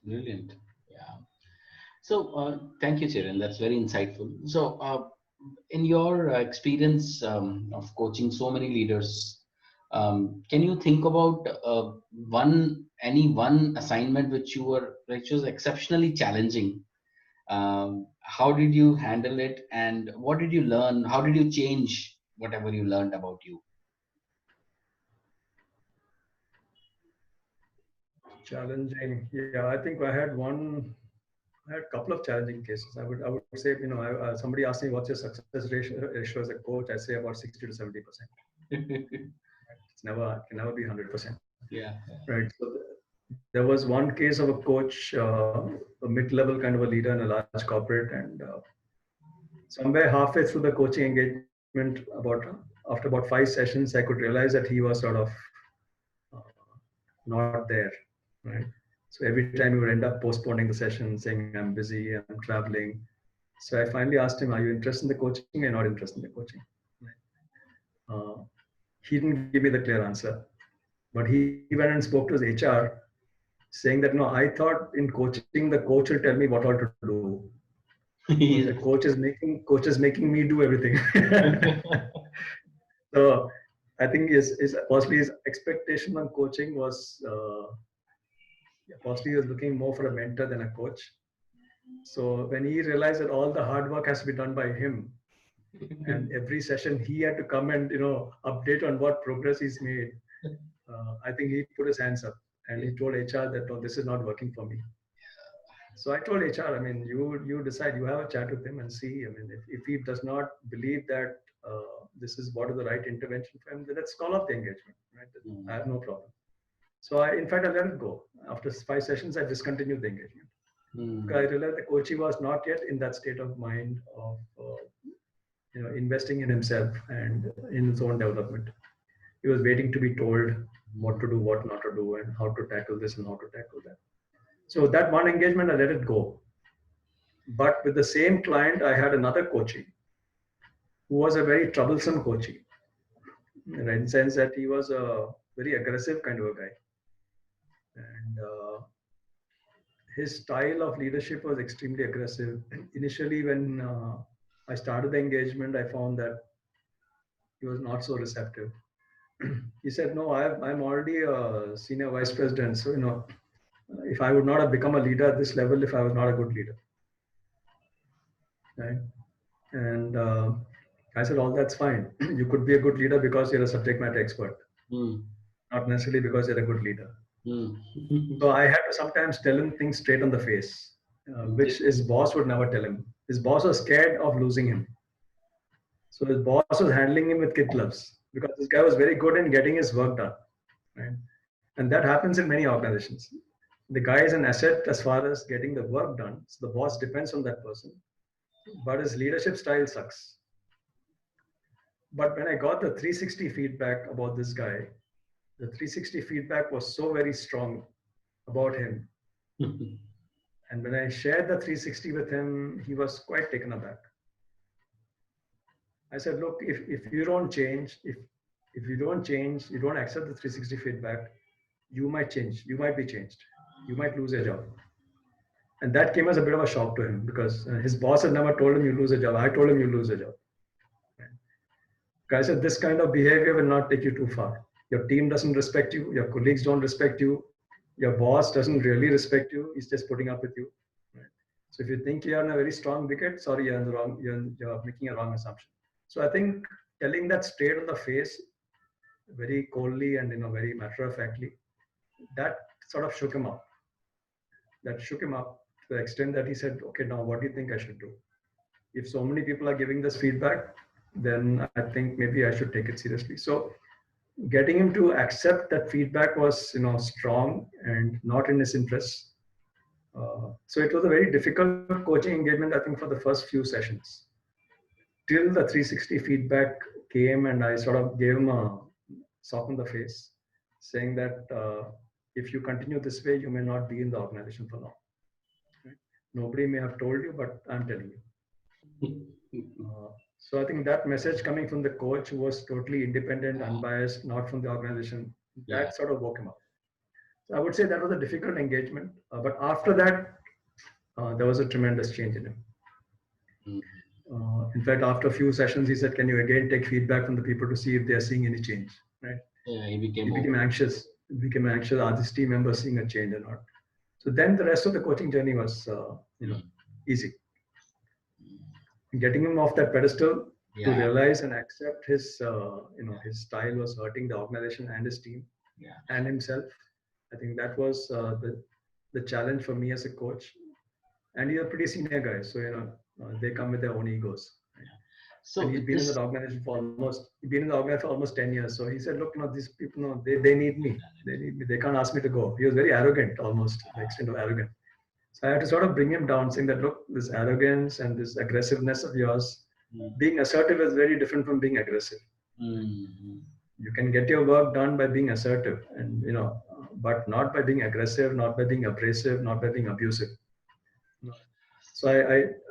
Brilliant. Yeah. So, thank you, Chiran. That's very insightful. So, in your experience of coaching so many leaders, can you think about any one assignment which was exceptionally challenging? How did you handle it, and what did you learn? How did you change whatever you learned about you? Challenging. Yeah, I think I had a couple of challenging cases. I would say, somebody asked me what's your success ratio as a coach. I say about 60 to 70%. Can never be 100%. Yeah. Right. So there was one case of a coach, a mid-level kind of a leader in a large corporate, and somewhere halfway through the coaching engagement, after about 5 sessions, I could realize that he was sort of uh, not there. Right. So every time he would end up postponing the session, saying, "I'm busy, I'm traveling." So I finally asked him, "Are you interested in the coaching or not interested in the coaching?" Uh, he didn't give me the clear answer, but he went and spoke to his HR, saying that, "No, I thought in coaching the coach will tell me what all to do, but the Yeah. coach is making me do everything." So I think his possibly his expectation on coaching was possibly he was looking more for a mentor than a coach. So when he realized that all the hard work has to be done by him, and every session he had to come and update on what progress he's made, I think he put his hands up and he told HR that, "No, this is not working for me." So I told HR, I mean, you decide. You have a chat with him and see. I mean, if he does not believe that this is what is the right intervention for him, then let's call off the engagement. Right? I have no problem. So in fact, I let it go. After 5 sessions, I discontinued the engagement. Mm. Because I realized the coachee was not yet in that state of mind of investing in himself and in his own development. He was waiting to be told what to do, what not to do, and how to tackle this and how to tackle that. So that one engagement, I let it go. But with the same client, I had another coachee who was a very troublesome coachee, right, in the sense that he was a very aggressive kind of a guy. And his style of leadership was extremely aggressive. Initially, when I started the engagement, I found that he was not so receptive. He said, "No, I'm already a senior vice president. So, if I would not have become a leader at this level if I was not a good leader." Right. And I said, "All that's fine. You could be a good leader because you're a subject matter expert, Mm. not necessarily because you're a good leader." Mm. So I had to sometimes tell him things straight on the face, which his boss would never tell him. His boss was scared of losing him. So his boss was handling him with kid gloves because this guy was very good in getting his work done. Right? And that happens in many organizations. The guy is an asset as far as getting the work done. So the boss depends on that person, but his leadership style sucks. But when I got the 360 feedback about this guy, the 360 feedback was so very strong about him. And when I shared the 360 with him, he was quite taken aback. I said, "Look, if you don't change, if you don't change, you don't accept the 360 feedback, you might change. You might be changed. You might lose your job." And that came as a bit of a shock to him because his boss had never told him you lose a job. I told him you lose a job. I said, "This kind of behavior will not take you too far. Your team doesn't respect you. Your colleagues don't respect you. Your boss doesn't really respect you. He's just putting up with you. Right? So if you think you're in a very strong wicket, sorry, you're in the wrong. You're making a wrong assumption." So I think telling that straight on the face, very coldly and very matter of factly, that sort of shook him up. That shook him up to the extent that he said, okay, now what do you think I should do? If so many people are giving this feedback, then I think maybe I should take it seriously. So getting him to accept that feedback was, strong and not in his interest. So it was a very difficult coaching engagement, I think, for the first few sessions. Till the 360 feedback came and I sort of gave him a sock on the face, saying that if you continue this way, you may not be in the organization for long. Right? Nobody may have told you, but I'm telling you. So I think that message coming from the coach who was totally independent, unbiased, not from the organization, that sort of woke him up. So I would say that was a difficult engagement. But after that, there was a tremendous change in him. In fact, after a few sessions, he said, "Can you again take feedback from the people to see if they are seeing any change?" Right? Yeah, he He became became anxious. He became anxious. Are these team members seeing a change or not? So then the rest of the coaching journey was, easy. Getting him off that pedestal to realize and accept his, his style was hurting the organization and his team and himself. I think that was the challenge for me as a coach. And he's a pretty senior guy, so they come with their own egos. So and he's been in the organization for almost 10 years. So he said, "Look, these people, they need me. They need me. They can't ask me to go." He was very arrogant, almost to the extent of arrogant. So I had to sort of bring him down, saying that, "Look, this arrogance and this aggressiveness of yours, being assertive is very different from being aggressive. You can get your work done by being assertive, and but not by being aggressive, not by being abrasive, not by being abusive." So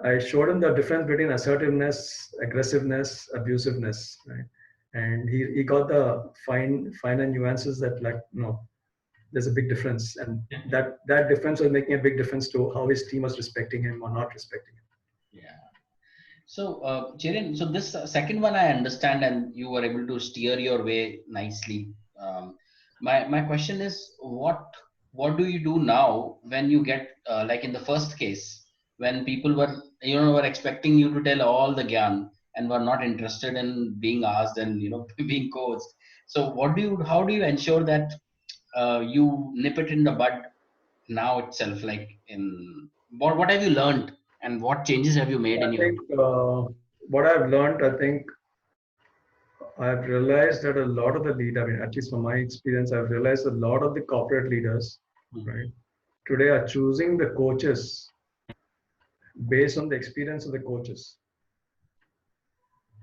I showed him the difference between assertiveness, aggressiveness, abusiveness, right? And he got the finer nuances that, like, there's a big difference, and that difference was making a big difference to how his team was respecting him or not respecting him. Yeah. So, Cherian, so this second one I understand, and you were able to steer your way nicely. My question is, what do you do now when you get like in the first case, when people were expecting you to tell all the gyan and were not interested in being asked and being coached. So how do you ensure that you nip it in the bud now itself? Like, what have you learned and what changes have you made in I your? think what I've learned, I think I've realized that a lot of the leaders, I mean, at least from my experience, I've realized a lot of the corporate leaders, right, today are choosing the coaches based on the experience of the coaches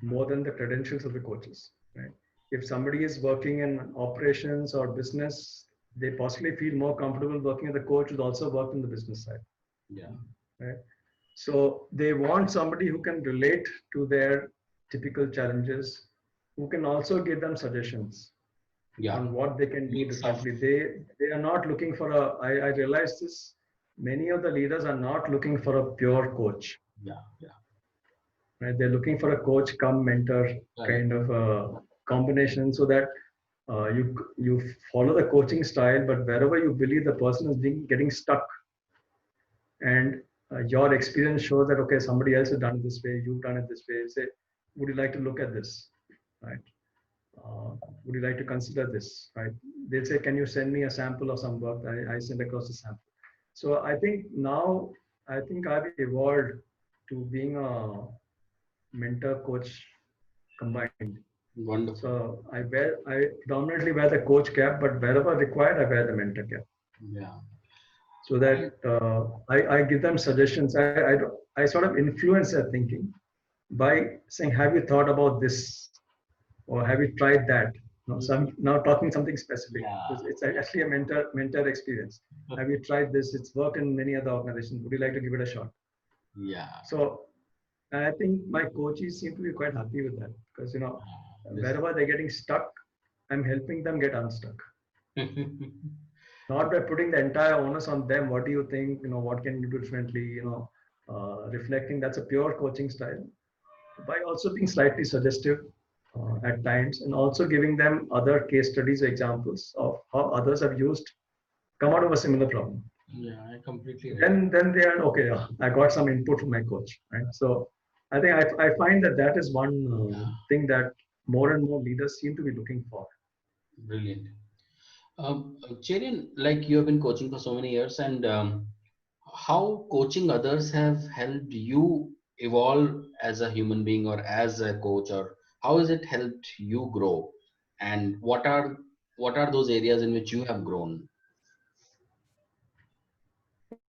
more than the credentials of the coaches, right? If somebody is working in operations or business, they possibly feel more comfortable working with a coach who's also worked in the business side. Yeah. Right. So they want somebody who can relate to their typical challenges, who can also give them suggestions on what they can do differently. They are not looking for I realize this. Many of the leaders are not looking for a pure coach. Yeah. Right? They're looking for a coach come mentor kind of a combination, so that you follow the coaching style, but wherever you believe the person is getting stuck, and your experience shows that, okay, somebody else has done it this way, you've done it this way. Say, would you like to look at this? Right? Would you like to consider this? Right? They'll say, can you send me a sample of some work? I send across a sample. So I think now I've evolved to being a mentor coach combined. Wonderful. So I predominantly wear the coach cap, but wherever required, I wear the mentor cap. Yeah. So that I give them suggestions. I sort of influence their thinking by saying, have you thought about this? Or have you tried that? So I'm now talking something specific. It's actually a mentor experience. Have you tried this? It's worked in many other organizations. Would you like to give it a shot? Yeah. So I think my coaches seem to be quite happy with that, because wherever they're getting stuck, I'm helping them get unstuck. Not by putting the entire onus on them. What do you think? What can you do differently? Reflecting, that's a pure coaching style. By also being slightly suggestive at times, and also giving them other case studies or examples of how others have come out of a similar problem. Yeah, I completely agree. Then they are okay. I got some input from my coach, right? So I think I find that is one thing that more and more leaders seem to be looking for. Brilliant. Cherian, like you have been coaching for so many years, and how coaching others have helped you evolve as a human being or as a coach, or how has it helped you grow? And what are those areas in which you have grown?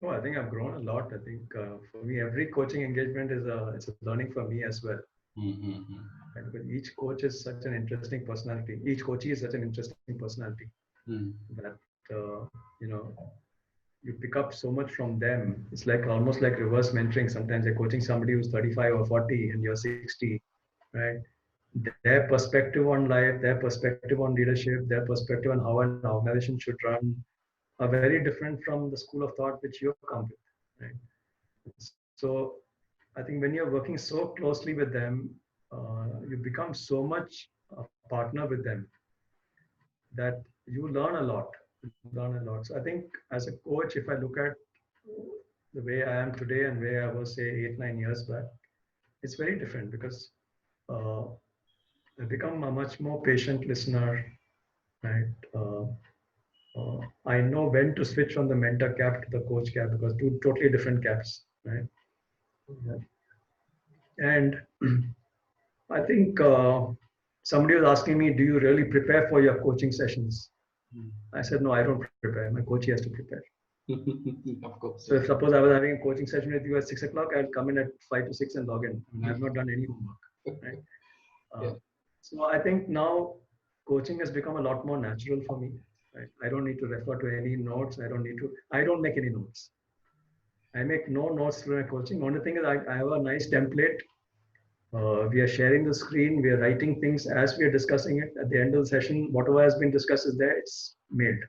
Oh, I think I've grown a lot. I think for me, every coaching engagement is it's a learning for me as well. Mm-hmm. And because each coach is such an interesting personality. Each coachee is such an interesting personality that uh, you know you pick up so much from them. It's like almost like reverse mentoring. Sometimes you're coaching somebody who's 35 or 40 and you're 60, right? Their perspective on life, their perspective on leadership, their perspective on how an organization should run are very different from the school of thought which you've come with, right? So I think when you're working so closely with them, you become so much a partner with them that you learn a lot. Learn a lot. So I think as a coach, if I look at the way I am today and where I was say 8, 9 years back, it's very different because uh, I become a much more patient listener, right? I know when to switch from the mentor cap to the coach cap because two totally different caps, right? Yeah. And I think somebody was asking me, "Do you really prepare for your coaching sessions?" I said, "No, I don't prepare. My coach has to prepare." Of course, So if yeah. suppose I was having a coaching session with you at 6 o'clock, I'll come in at 5 to 6 and log in. I mean, I have not done any homework, right? Yeah. Uh, so I think now coaching has become a lot more natural for me. Right? I don't need to refer to any notes. I don't need to. I don't make any notes. I make no notes through my coaching. Only thing is I have a nice template. We are sharing the screen. We are writing things as we are discussing it. At the end of the session, whatever has been discussed is there. It's mailed.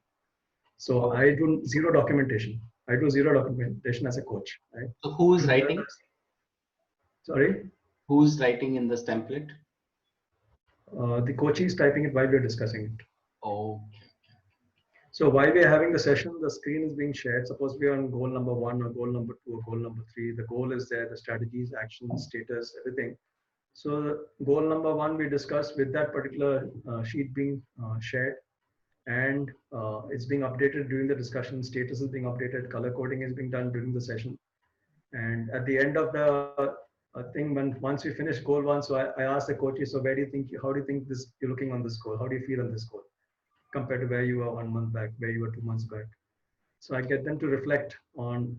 So I Okay. do zero documentation. I do zero documentation as a coach. Right? So who's writing? Whereas, sorry, Who's writing in this template? the coach is typing it while we are discussing it. Okay. So while we are having the session, the screen is being shared. Suppose we are on goal number one or goal number two or goal number three. The goal is there, the strategies, actions, status, everything. So goal number one we discussed with that particular sheet being shared, and it's being updated during the discussion. Status is being updated. Color coding is being done during the session. And at the end of the thing, when once we finish goal one, so I asked the coaches, so where do you think, how do you think this you're looking on this goal? How do you feel on this goal compared to where you were 1 month back, where you were 2 months back? So I get them to reflect on,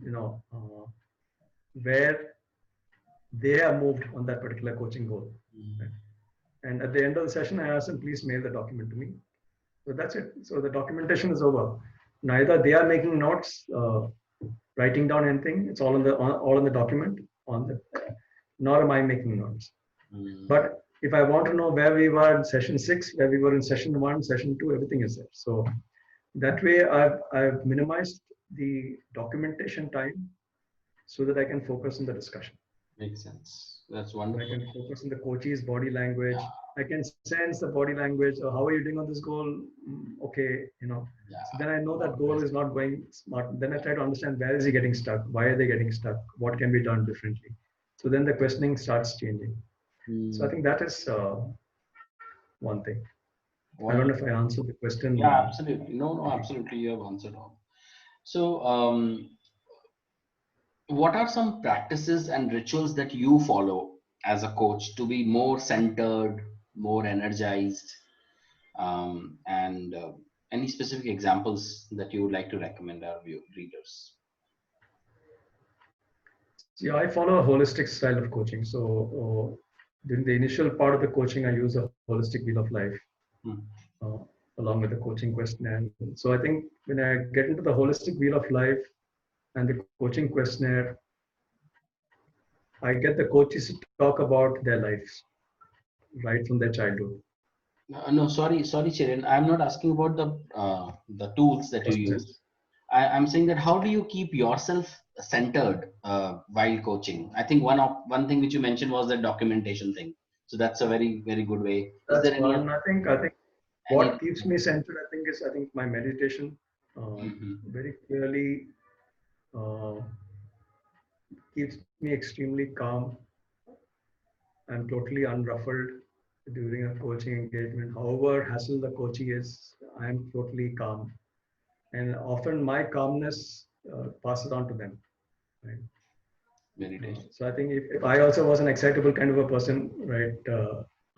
where they have moved on that particular coaching goal. Mm. Right? And at the end of the session, I ask them, please mail the document to me. So that's it. So the documentation is over. Neither they are making notes, writing down anything. It's all in the document. On the, nor am I making notes. Mm. But if I want to know where we were in session 6, where we were in session 1, session 2, everything is there. So that way, I've minimized the documentation time so that I can focus on the discussion. Makes sense. That's I wonderful. can focus on the coach's body language. Yeah, I can sense the body language. Oh, how are you doing on this goal? Okay, yeah. So then I know that Not goal best. is not going smart. Then I try to understand where is he getting stuck? Why are they getting stuck? What can be done differently? So then the questioning starts changing. So I Mm. think that is one thing. I don't know if I Wonderful. answered the question. Yeah, absolutely. No, no, absolutely. You have answered all. So, what are some practices and rituals that you follow as a coach to be more centered, more energized, and any specific examples that you would like to recommend our readers? See, I follow a holistic style of coaching. So during the initial part of the coaching, I use a holistic wheel of life Hmm. uh, along with the coaching questionnaire. So I think when I get into the holistic wheel of life and the coaching questionnaire, I get the coaches to talk about their lives right from their childhood No, sorry, Chiran. I'm not asking about the tools that you process. use. I'm saying that how do you keep yourself centered while coaching? I think one thing which you mentioned was the documentation thing. So that's a very very good way. Is That's there any one. I think any? what keeps me centered, I think my meditation Mhm. very clearly uh, keeps me extremely calm. I'm totally unruffled. during a coaching engagement. However hassle the coachee is, I'm totally calm, and often my calmness passes on to them. Right? Meditation. So I think if I also was an excitable kind of a person, right?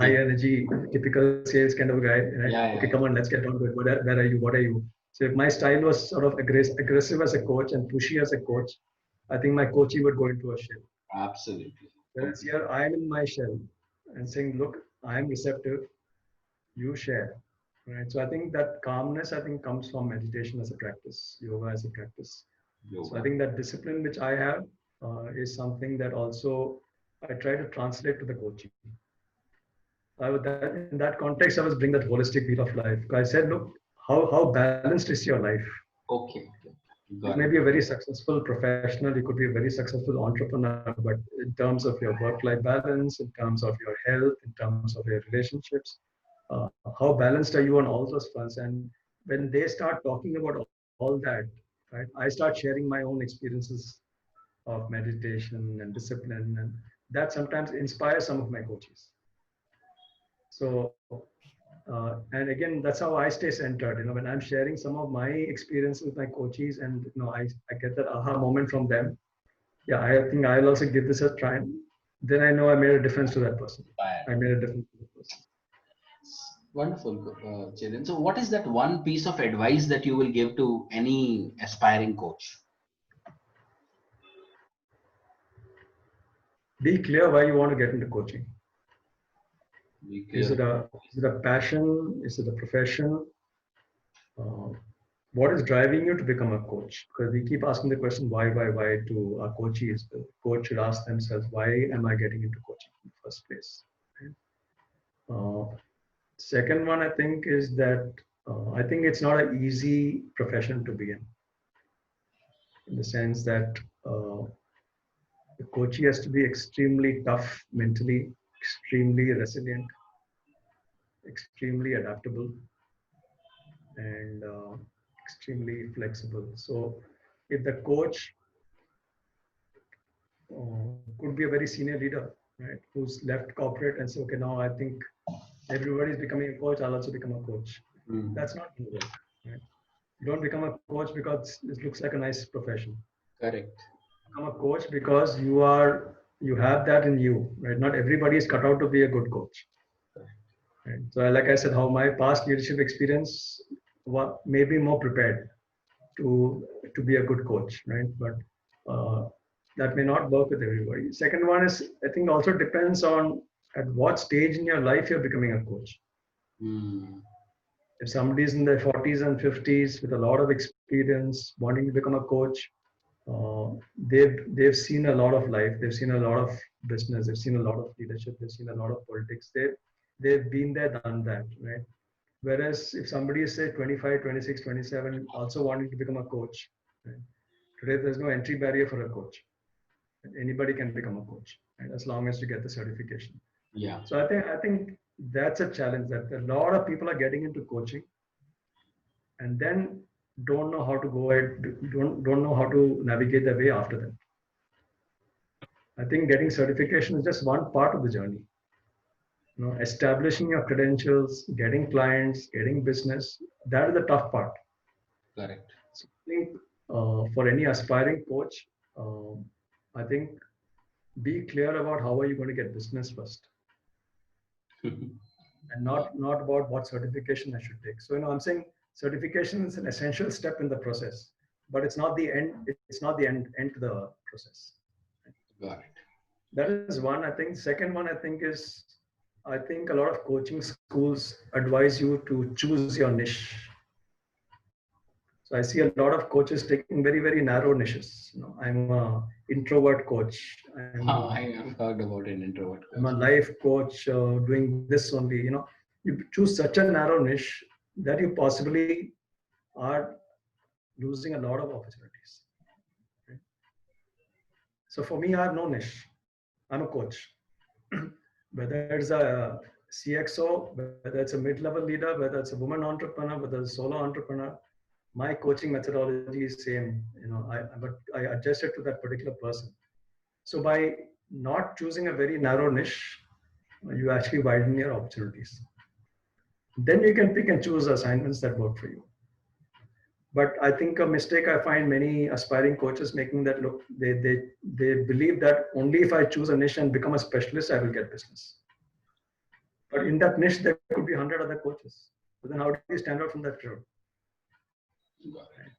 High energy, typical sales kind of a guy, right? Yeah, Okay, yeah, come yeah. on, let's get on to it. Where are you? What are you? So if my style was sort of aggressive as a coach and pushy as a coach, I think my coaching would go into a shell. Absolutely. Whereas here I am in my shell and saying, look, I am receptive, you share. Right. So I think that calmness, I think, comes from meditation as a practice, yoga as a practice. So I Yoga. think that discipline which I have is something that also I try to translate to the coaching. In that context, I was bring that holistic view of life. I said, look, how balanced is your life? Okay. Okay. You Got may it. be a very successful professional, you could be a very successful entrepreneur, but in terms of your work-life balance, in terms of your health, in terms of your relationships, how balanced are you on all those fronts? And when they start talking about all that, right, I start sharing my own experiences of meditation and discipline, and that sometimes inspires some of my coaches. So, and again, that's how I stay centered. When I'm sharing some of my experiences with my coaches, and I get that aha moment from them. Yeah, I think I'll also give this a try. Then I know I made a difference to that person. Fire. I made a difference to that person. Wonderful, Chetan. So, what is that one piece of advice that you will give to any aspiring coach? Be clear why you want to get into coaching. Be Is clear. it a passion? Is it a profession? Uh, what is driving you to become a coach? Because we keep asking the question why to our coaches. The coach should ask themselves, why am I getting into coaching in the first place? Uh, Second one, I think, is that I think it's not an easy profession to be in the sense that the coachee has to be extremely tough mentally, extremely resilient, extremely adaptable, and extremely flexible. So, if the coach could be a very senior leader, right, who's left corporate and say, okay, now I think everybody's becoming a coach, I'll also become a coach. Mm, That's not going to work. Right? You don't become a coach because it looks like a nice profession. correct. Become a coach because you have that in you, right? Not everybody is cut out to be a good coach. Right? So, like I said, how my past leadership experience may be more prepared to be a good coach, right? But that may not work with everybody. Second one is, I think, also depends on at what stage in your life you're becoming a coach. Mm, If somebody is in their 40s and 50s with a lot of experience, wanting to become a coach, they've seen a lot of life, they've seen a lot of business, they've seen a lot of leadership, they've seen a lot of politics. They've been there, done that, right? Whereas if somebody is say 25, 26, 27, also wanting to become a coach, right? Today there's no entry barrier for a coach. Anybody can become a coach, right? As long as you get the certification. yeah. So I think that's a challenge that a lot of people are getting into coaching and then don't know how to go ahead, don't know how to navigate their way after that. I think getting certification is just one part of the journey. Establishing your credentials, getting clients, getting business, that is the tough part. Correct. So I think for any aspiring coach, I think be clear about how are you going to get business first, and not about what certification I should take. So I'm saying certification is an essential step in the process, but it's not the end. It's not the end to the process. Got it. That is one. I think second one I think is I think a lot of coaching schools advise you to choose your niche. So I see a lot of coaches taking very narrow niches. I'm a introvert coach. I have heard about an introvert I'm a coach. life coach doing this only. You choose such a narrow niche that you possibly are losing a lot of opportunities. Right? So for me, I have no niche. I'm a coach. Whether it's a CXO, whether it's a mid-level leader, whether it's a woman entrepreneur, whether it's a solo entrepreneur, my coaching methodology is same. But I adjust it to that particular person. So by not choosing a very narrow niche, you actually widen your opportunities. Then you can pick and choose assignments that work for you. But I think a mistake I find many aspiring coaches making, that look, they believe that only if I choose a niche and become a specialist, I will get business. But in that niche, there could be 100 other coaches. So then how do you stand out from that crowd? Got it.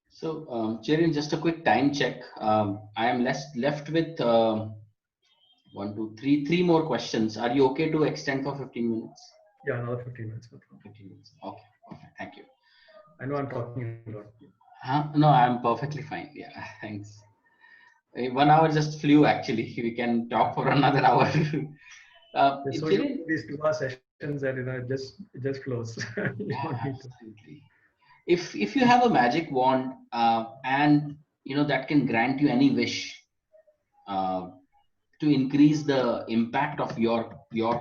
So, Cherin, just a quick time check. I am left with one, two, three more questions. Are you okay to extend for 15 minutes? Yeah, another 15 minutes. No problem. 15 minutes. Okay. Perfect. Thank you. I know I'm talking a lot. No, I'm perfectly fine. Yeah. Thanks. 1 hour just flew. Actually, we can talk for another hour. So you Cherin, do these 2 hour sessions and it just flows. You yeah, don't need to. absolutely. If you have a magic wand and that can grant you any wish uh, to increase the impact of your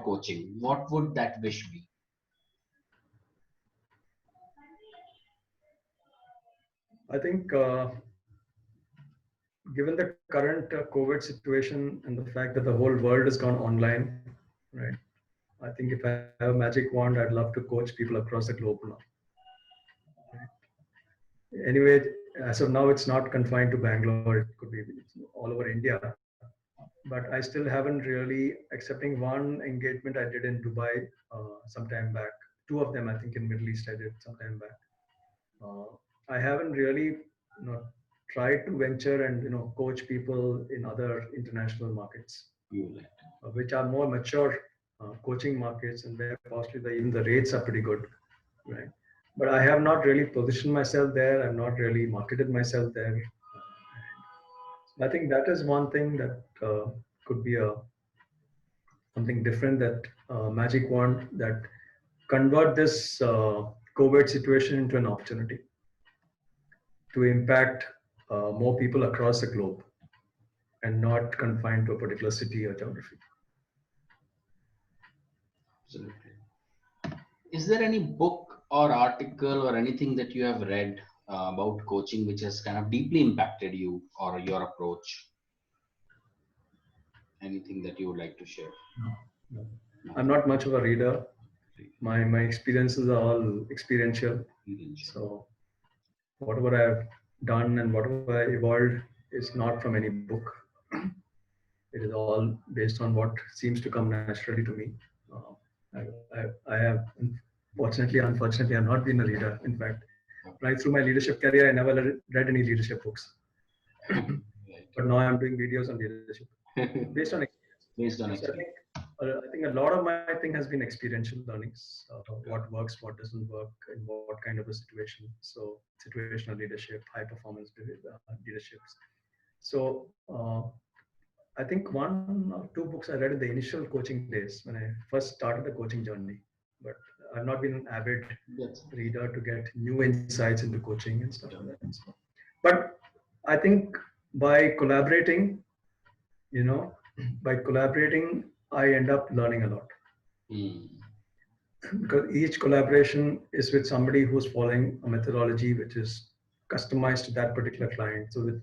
coaching, what would that wish be? I think given the current COVID situation and the fact that the whole world has gone online, right? I think if I have a magic wand, I'd love to coach people across the globe now. Anyway, as of now, it's not confined to Bangalore. It could be all over India. But I still haven't really, excepting one engagement I did in Dubai sometime back. Two of them, I think, in Middle East I did sometime back. Uh, I haven't really, tried to venture and coach people in other international markets, You like which are more mature coaching markets, and where possibly even the rates are pretty good, right? But I have not really positioned myself there. I've not really marketed myself there. I think that is one thing that could be a something different, that magic wand that convert this COVID situation into an opportunity to impact more people across the globe and not confined to a particular city or geography. absolutely. Is there any book or article or anything that you have read about coaching which has kind of deeply impacted you or your approach? Anything that you would like to share? No, no. I'm Nothing. not much of a reader. Great. My experiences are all experiential. So whatever I've done and whatever I evolved is not from any book. It is all based on what seems to come naturally to me. I have, fortunately, unfortunately, I've not been a reader. In fact, right through my leadership career, I never read any leadership books. But now I'm doing videos on leadership based on experience. Based on So experience. I think a lot of my thing has been experiential learnings. What works, what doesn't work, in what kind of a situation. So situational leadership, high performance leaderships. So I think 1 or 2 books I read in the initial coaching days when I first started the coaching journey. But I've not been an avid reader to get new insights into coaching and stuff like that. So, but I think by collaborating, you know, by collaborating, I end up learning a lot. Because each collaboration is with somebody who's following a methodology which is customized to that particular client. So with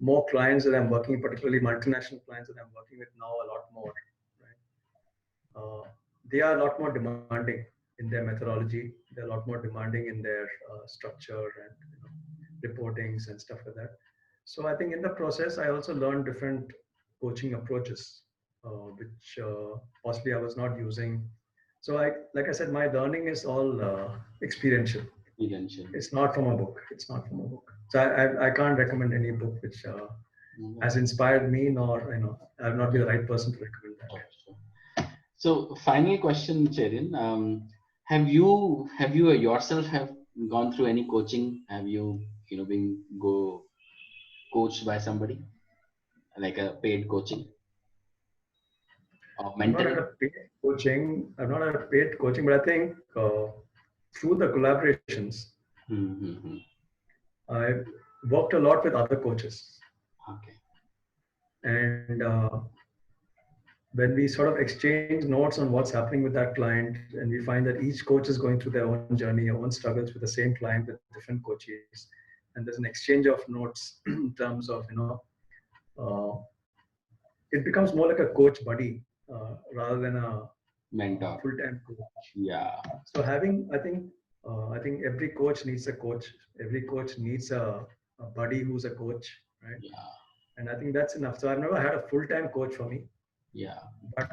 more clients that I'm working, particularly multinational clients that I'm working with now a lot more, right? They are a lot more demanding in their methodology. They're a lot more demanding in their structure and reportings and stuff like that. So I think in the process, I also learned different coaching approaches, which possibly I was not using. So like I said, my learning is all experiential. It's not from a book. It's not from a book. So I can't recommend any book which has inspired me, nor I'll not be the right person to recommend that. So final question, Cherin. Have you yourself have gone through any coaching? Have you been coached by somebody like a paid coaching or I've not had mentoring? a paid coaching. I've not had a paid coaching, but I think through the collaborations, Mm-hmm. I worked a lot with other coaches, Okay. and when we sort of exchange notes on what's happening with that client, and we find that each coach is going through their own journey, their own struggles with the same client with different coaches, and there's an exchange of notes in terms of uh, it becomes more like a coach buddy rather than a Mentor. full-time coach. Yeah. So I think every coach needs a coach. Every coach needs a buddy who's a coach, right? Yeah. And I think that's enough. So I've never had a full-time coach for me, Yeah. but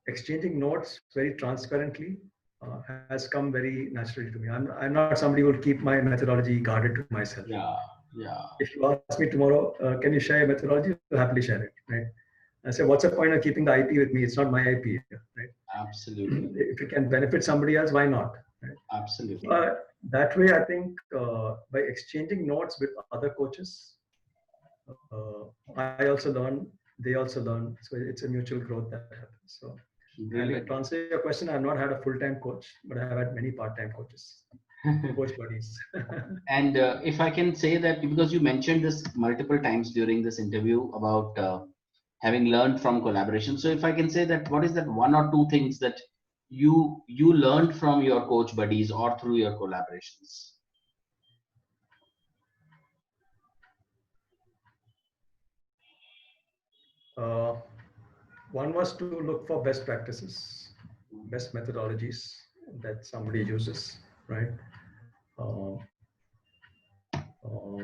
exchanging notes very transparently has come very naturally to me. I'm not somebody who will keep my methodology guarded to myself. Yeah. Yeah. If you ask me tomorrow, can you share your methodology? I'll happily share it, right? I say, what's the point of keeping the IP with me? It's not my IP, right? Absolutely. If it can benefit somebody else, why not? Right? Absolutely. That way, I think by exchanging notes with other coaches, I also learn, they also learn. So it's a mutual growth that happens. So, and Brilliant. to answer your question, I've not had a full-time coach, but I have had many part-time coaches, coach buddies. And if I can say that, because you mentioned this multiple times during this interview about having learned from collaboration. So if I can say that, what is that one or two things that you learned from your coach buddies or through your collaborations? Uh, One was to look for best practices, best methodologies that somebody uses, right? Uh, uh,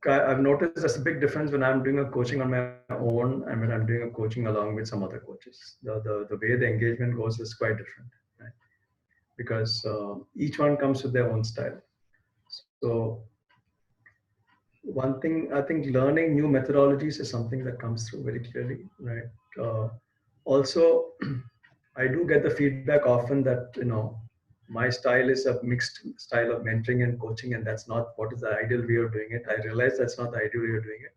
I've noticed there's a big difference when I'm doing a coaching on my own and when I'm doing a coaching along with some other coaches. The way the engagement goes is quite different, right? Because each one comes with their own style. So one thing, I think learning new methodologies is something that comes through very clearly, right? Also, I do get the feedback often that my style is a mixed style of mentoring and coaching, and that's not what is the ideal way of doing it. I realize that's not the ideal way of doing it,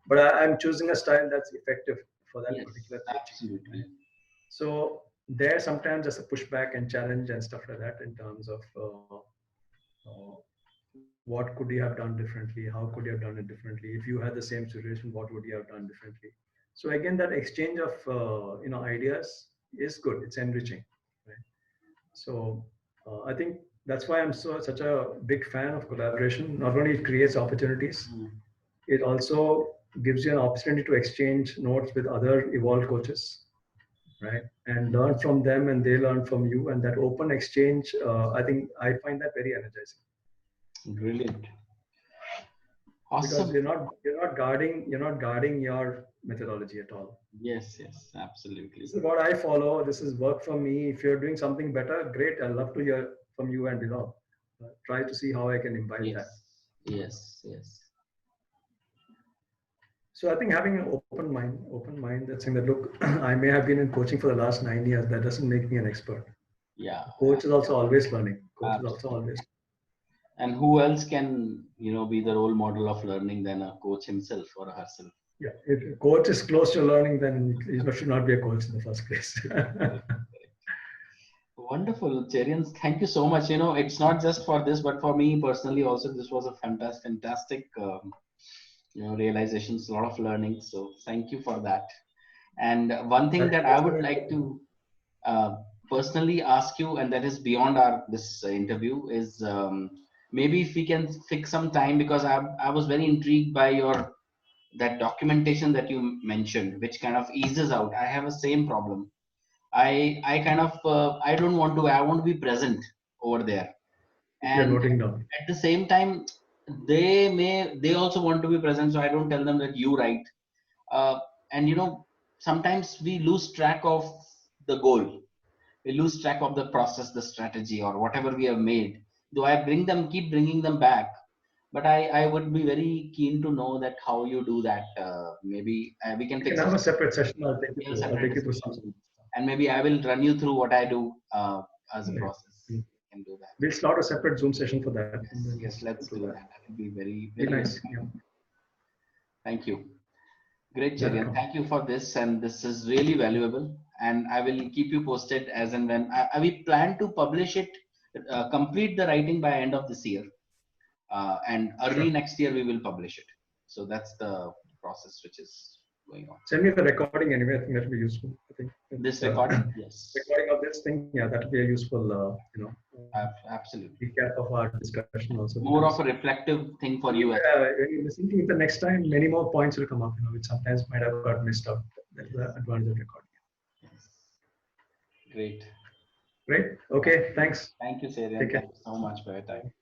but I'm choosing a style that's effective for that Yes, particular coaching. absolutely. Right? So there sometimes there's a pushback and challenge and stuff like that in terms of uh, what could you have done differently, how could you have done it differently, if you had the same situation, what would you have done differently. So again, that exchange of ideas is good, it's enriching, right? So I think that's why I'm such a big fan of collaboration. Not only it creates opportunities, Mm. it also gives you an opportunity to exchange notes with other evolved coaches, right? And learn from them and they learn from you. And that open exchange, I think I find that very energizing Brilliant. because Awesome. you're not guarding your methodology at all. Yes, yes, absolutely. This is what I follow. This is work for me. If you're doing something better, great. I'd love to hear from you and try to see how I can imbibe that. Yes, yes, yes. So I think having an open mind, that's saying that look, I may have been in coaching for the last 9 years. That doesn't make me an expert. Yeah, Coach is also always learning. Coach is also absolutely. always. And who else can, be the role model of learning than a coach himself or herself? Yeah. If a coach is close to learning, then you should not be a coach in the first place. Correct, correct. Wonderful, Cherian. Thank you so much. It's not just for this, but for me personally also, this was a fantastic, realizations, a lot of learning. So thank you for that. And one thing that I That's would very like important. to personally ask you, and that is beyond our this interview, is maybe if we can fix some time, because I was very intrigued by your that documentation that you mentioned, which kind of eases out. I have a same problem. I kind of I don't want to. I want to be present over there, You're and noting down. at the same time, they also want to be present. So I don't tell them that you write. And sometimes we lose track of the goal. We lose track of the process, the strategy, or whatever we have made. Though I keep bringing them back, but I would be very keen to know that how you do that. Maybe we can We can fix a have a separate session. I'll take you real through. I'll separate take you through some. discussion, and maybe I will run you through what I do as a Yeah. process. We can do that. We'll start a separate Zoom session for that, and Yes, then yes, let's do do that. that. That will be very, Be very nice. welcome. Yeah. Thank you. Great, Cherian. Welcome. Thank you for this, and this is really valuable. And I will keep you posted as and when. We plan to publish it, complete the writing by end of this year, and early Sure. next year we will publish it. So that's the process which is going on. Send me the recording anyway. I think that will be useful. I think This recording, yes, recording of this thing, yeah, that will be a useful, absolutely. recap of our discussion also More because of a reflective thing I for mean, you as when you listen to it the next time, many more points will come up, which sometimes might have got missed out. That is the advantage of recording. Yes. Great. Great. Okay. Thanks. Thank you, Cherian. Take care. Thank you so much for your time.